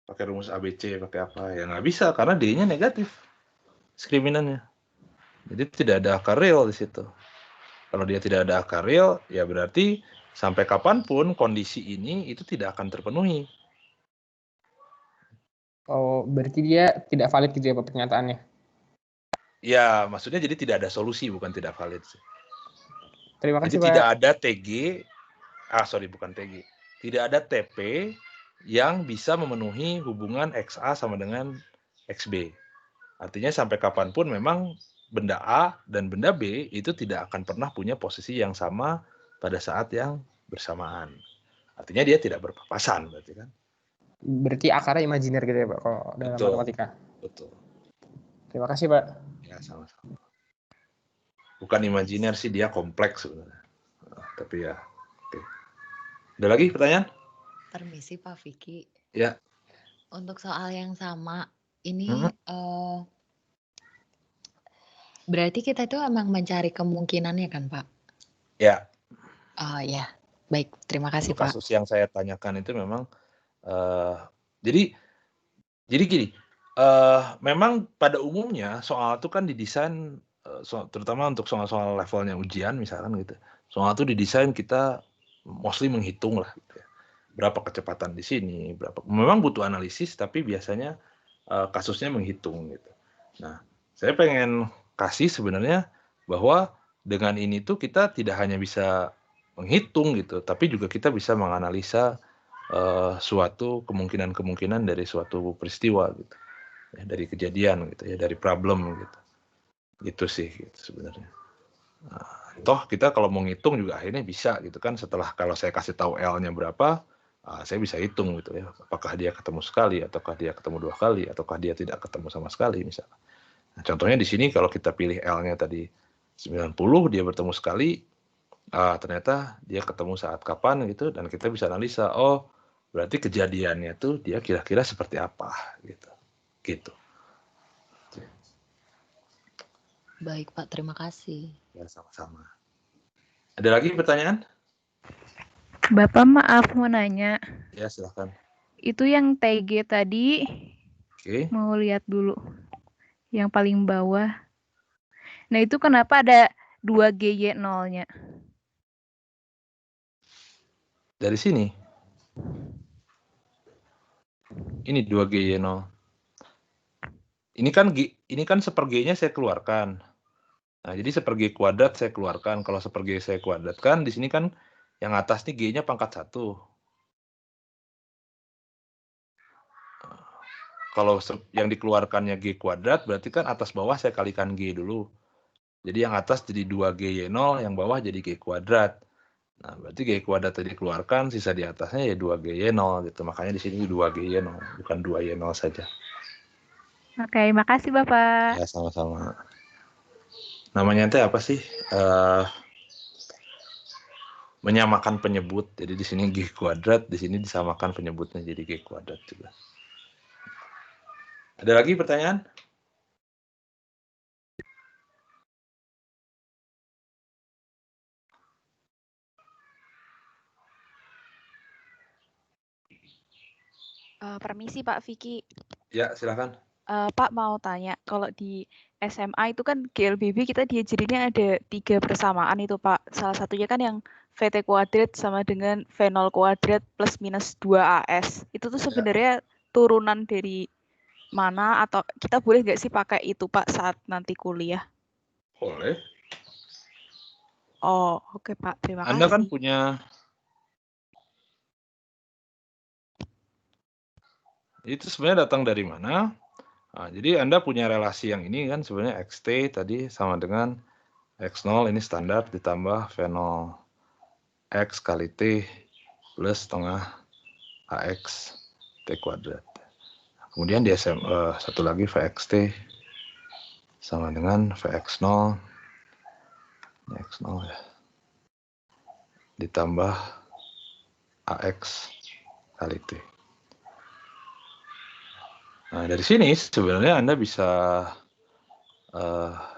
Pakai rumus ABC, pakai apa? Ya nggak bisa, karena D-nya negatif. Diskriminannya. Jadi tidak ada akar real di situ. Kalau dia tidak ada akar real, ya berarti sampai kapanpun kondisi ini itu tidak akan terpenuhi. Oh, berarti dia tidak valid gitu ya Pak pernyataannya? Ya, maksudnya jadi tidak ada solusi, bukan tidak valid. Terima kasih, jadi Pak. tidak ada TG, bukan TG. Tidak ada TP yang bisa memenuhi hubungan XA sama dengan XB. Artinya sampai kapanpun memang benda A dan benda B itu tidak akan pernah punya posisi yang sama pada saat yang bersamaan. Artinya dia tidak berpapasan, berarti kan? Berarti akarnya imajiner gitu ya Pak, kalau dalam matematika. Betul. Terima kasih Pak. Ya, sama-sama. Bukan imajiner sih, dia kompleks sebenarnya. Tapi ya, oke. Ada lagi pertanyaan? Permisi Pak Vicky. Ya. Untuk soal yang sama, ini berarti kita itu emang mencari kemungkinannya kan Pak? Ya. Oh ya, baik. Terima kasih Pak. Kasus yang saya tanyakan itu memang, jadi gini, memang pada umumnya soal itu kan didesain, terutama untuk soal-soal levelnya ujian misalkan gitu. Soal itu didesain kita mostly menghitung lah gitu ya. Berapa kecepatan di sini, memang butuh analisis tapi biasanya kasusnya menghitung gitu. Nah, saya pengen kasih sebenarnya bahwa dengan ini tuh kita tidak hanya bisa menghitung gitu, tapi juga kita bisa menganalisa suatu kemungkinan-kemungkinan dari suatu peristiwa gitu. Ya, dari kejadian gitu ya, dari problem gitu. Gitu sih gitu sebenarnya. Nah, toh kita kalau mau ngitung juga akhirnya bisa gitu kan, setelah kalau saya kasih tahu L-nya berapa, saya bisa hitung gitu ya, apakah dia ketemu sekali, ataukah dia ketemu 2 kali, ataukah dia tidak ketemu sama sekali misalnya. Nah, contohnya di sini kalau kita pilih L-nya tadi 90, dia bertemu sekali, ternyata dia ketemu saat kapan gitu, dan kita bisa analisa, oh berarti kejadiannya tuh dia kira-kira seperti apa gitu. Gitu. Baik Pak, terima kasih. Ya, sama-sama. Ada lagi pertanyaan? Bapak maaf mau nanya. Ya, silahkan. Itu yang TG tadi, mau lihat dulu. Yang paling bawah. Nah itu kenapa ada 2GY0-nya? Dari sini. Ini 2GY0. Ini kan seperginya saya keluarkan. Nah, jadi sepergi kuadrat saya keluarkan. Kalau sepergi saya kuadratkan, di sini kan yang atas nih G-nya pangkat 1. Kalau yang dikeluarkannya G kuadrat, berarti kan atas bawah saya kalikan G dulu. Jadi yang atas jadi 2GY0, yang bawah jadi G kuadrat. Nah, berarti G kuadrat tadi dikeluarkan, sisa di atasnya ya 2GY0 gitu. Makanya di sini 2GY0, bukan 2Y0 saja. Oke, makasih Bapak. Ya, sama-sama. Namanya itu apa sih? Menyamakan penyebut. Jadi di sini G kuadrat, di sini disamakan penyebutnya jadi G kuadrat juga. Ada lagi pertanyaan? Permisi Pak Vicky. Ya, silakan. Pak mau tanya, kalau di SMA itu kan GLBB kita diajarinnya ada 3 persamaan itu Pak. Salah satunya kan yang VT kuadrat sama dengan V0 kuadrat plus minus 2AS. Itu tuh sebenarnya turunan dari mana, atau kita boleh nggak sih pakai itu Pak saat nanti kuliah? Boleh. Oh, oke Pak. Terima kasih. Anda kan punya... Itu sebenarnya datang dari mana? Nah, jadi Anda punya relasi yang ini kan sebenarnya XT tadi sama dengan X0 ini standar ditambah V0 X kali T plus setengah AX T kuadrat. Kemudian di satu lagi VXT sama dengan VX0 Ini X0 ya. Ditambah AX kali T. Nah, dari sini sebenarnya Anda bisa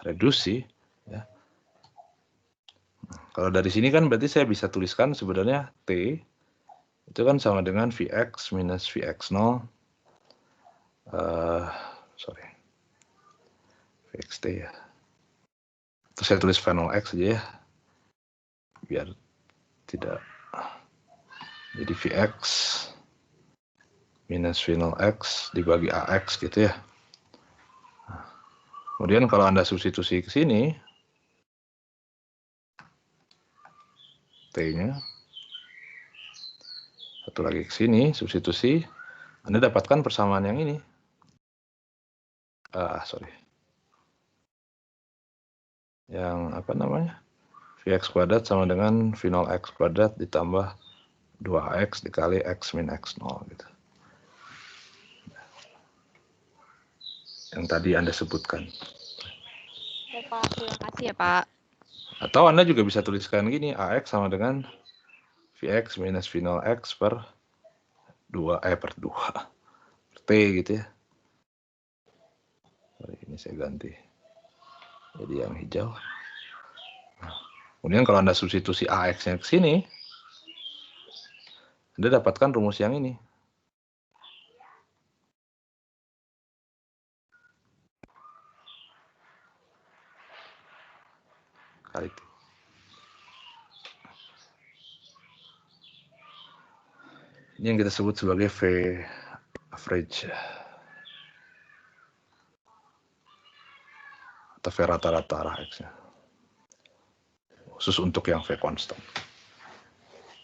reduksi. Ya. Kalau dari sini kan berarti saya bisa tuliskan sebenarnya T itu kan sama dengan Vx minus Vx0. Sorry. Vxt ya. Terus saya tulis V0 X aja ya. Biar tidak. Jadi Vx minus V0 X dibagi AX gitu ya. Kemudian kalau Anda substitusi ke sini, T-nya, satu lagi ke sini, substitusi, Anda dapatkan persamaan yang ini. Sorry. Yang apa namanya? Vx kuadrat sama dengan V0 X kuadrat ditambah 2X dikali X min X0 gitu. Yang tadi Anda sebutkan. Ya, Pak. Terima kasih ya, Pak. Atau Anda juga bisa tuliskan gini, AX sama dengan Vx minus V0 X per 2, per T gitu ya. Sorry, ini saya ganti. Jadi yang hijau. Nah, kemudian kalau Anda substitusi AX-nya ke sini, Anda dapatkan rumus yang ini. Kali T. Ini yang kita sebut sebagai V average atau V rata-rata arah X-nya. Khusus untuk yang V constant.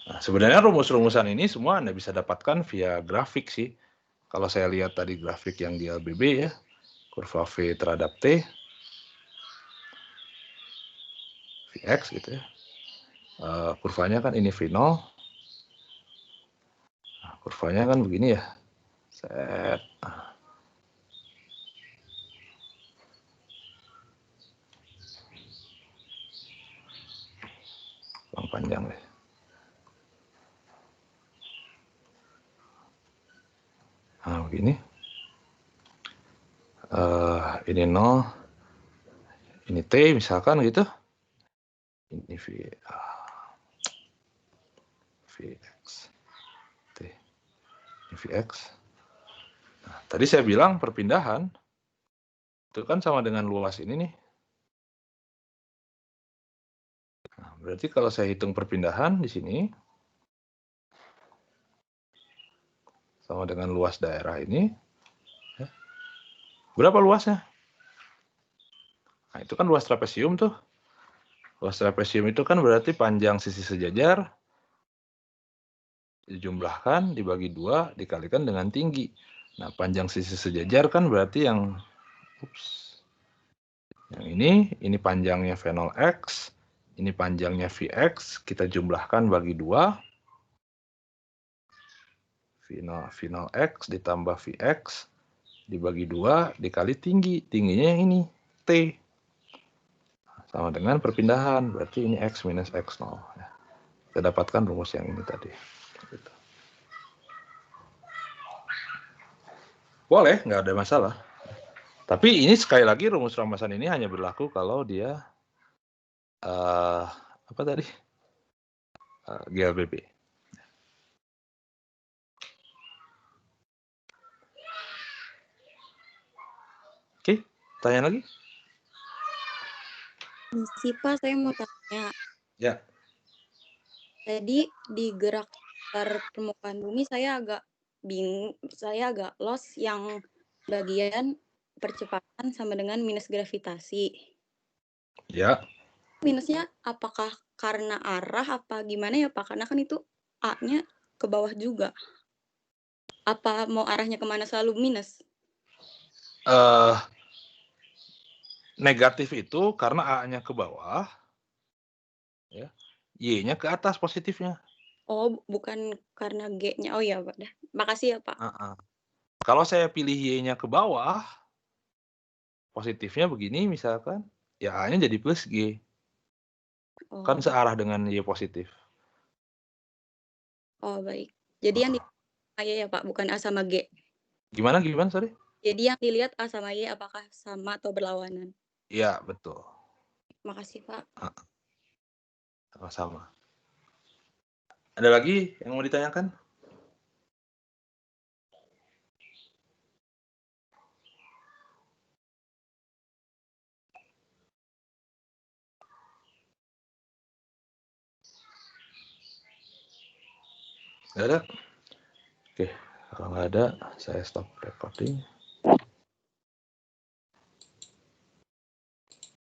Nah, sebenarnya rumus-rumusan ini semua Anda bisa dapatkan via grafik sih. Kalau saya lihat tadi grafik yang di LBB ya, kurva V terhadap T, Vx gitu ya. Kurvanya kan ini V0. Nah, kurvanya kan begini ya. Set. Panjang deh. Nah, begini. Ini 0. Ini T misalkan gitu. Ini Vx. T. Ini Vx. Nah, tadi saya bilang perpindahan itu kan sama dengan luas ini nih. Nah, berarti kalau saya hitung perpindahan di sini sama dengan luas daerah ini. Ya. Berapa luasnya? Nah, itu kan luas trapesium tuh. Luas trapesium itu kan berarti panjang sisi sejajar dijumlahkan dibagi 2 dikalikan dengan tinggi. Nah, panjang sisi sejajar kan berarti yang ini panjangnya V0X, ini panjangnya Vx, kita jumlahkan bagi 2. V0X ditambah Vx dibagi 2 dikali tinggi. Tingginya yang ini, T. Sama dengan perpindahan, berarti ini X minus X0. Kita dapatkan rumus yang ini tadi. Gitu. Boleh, nggak ada masalah. Tapi ini sekali lagi rumus ramasan ini hanya berlaku kalau dia apa tadi? GLBB. Oke, tanya lagi? Misi Pak, saya mau tanya. Ya. Tadi di gerak permukaan bumi saya agak bingung, saya agak lost yang bagian percepatan sama dengan minus gravitasi. Ya. Minusnya apakah karena arah apa gimana ya Pak? Karena kan itu A-nya ke bawah juga. Apa mau arahnya kemana selalu minus? Negatif itu karena A-nya ke bawah, ya, Y-nya ke atas positifnya. Oh, bukan karena G-nya. Oh ya, Pak. Makasih ya, Pak. Kalau saya pilih Y-nya ke bawah, positifnya begini misalkan, ya A-nya jadi plus G. Kan searah dengan Y positif. Oh, baik. Jadi yang Y ya, Pak, bukan A sama G. Gimana, sorry? Jadi yang dilihat A sama Y apakah sama atau berlawanan? Iya, betul. Makasih, Pak. Sama-sama. Ada lagi yang mau ditanyakan? Nggak ada? Oke, kalau nggak ada, saya stop recording.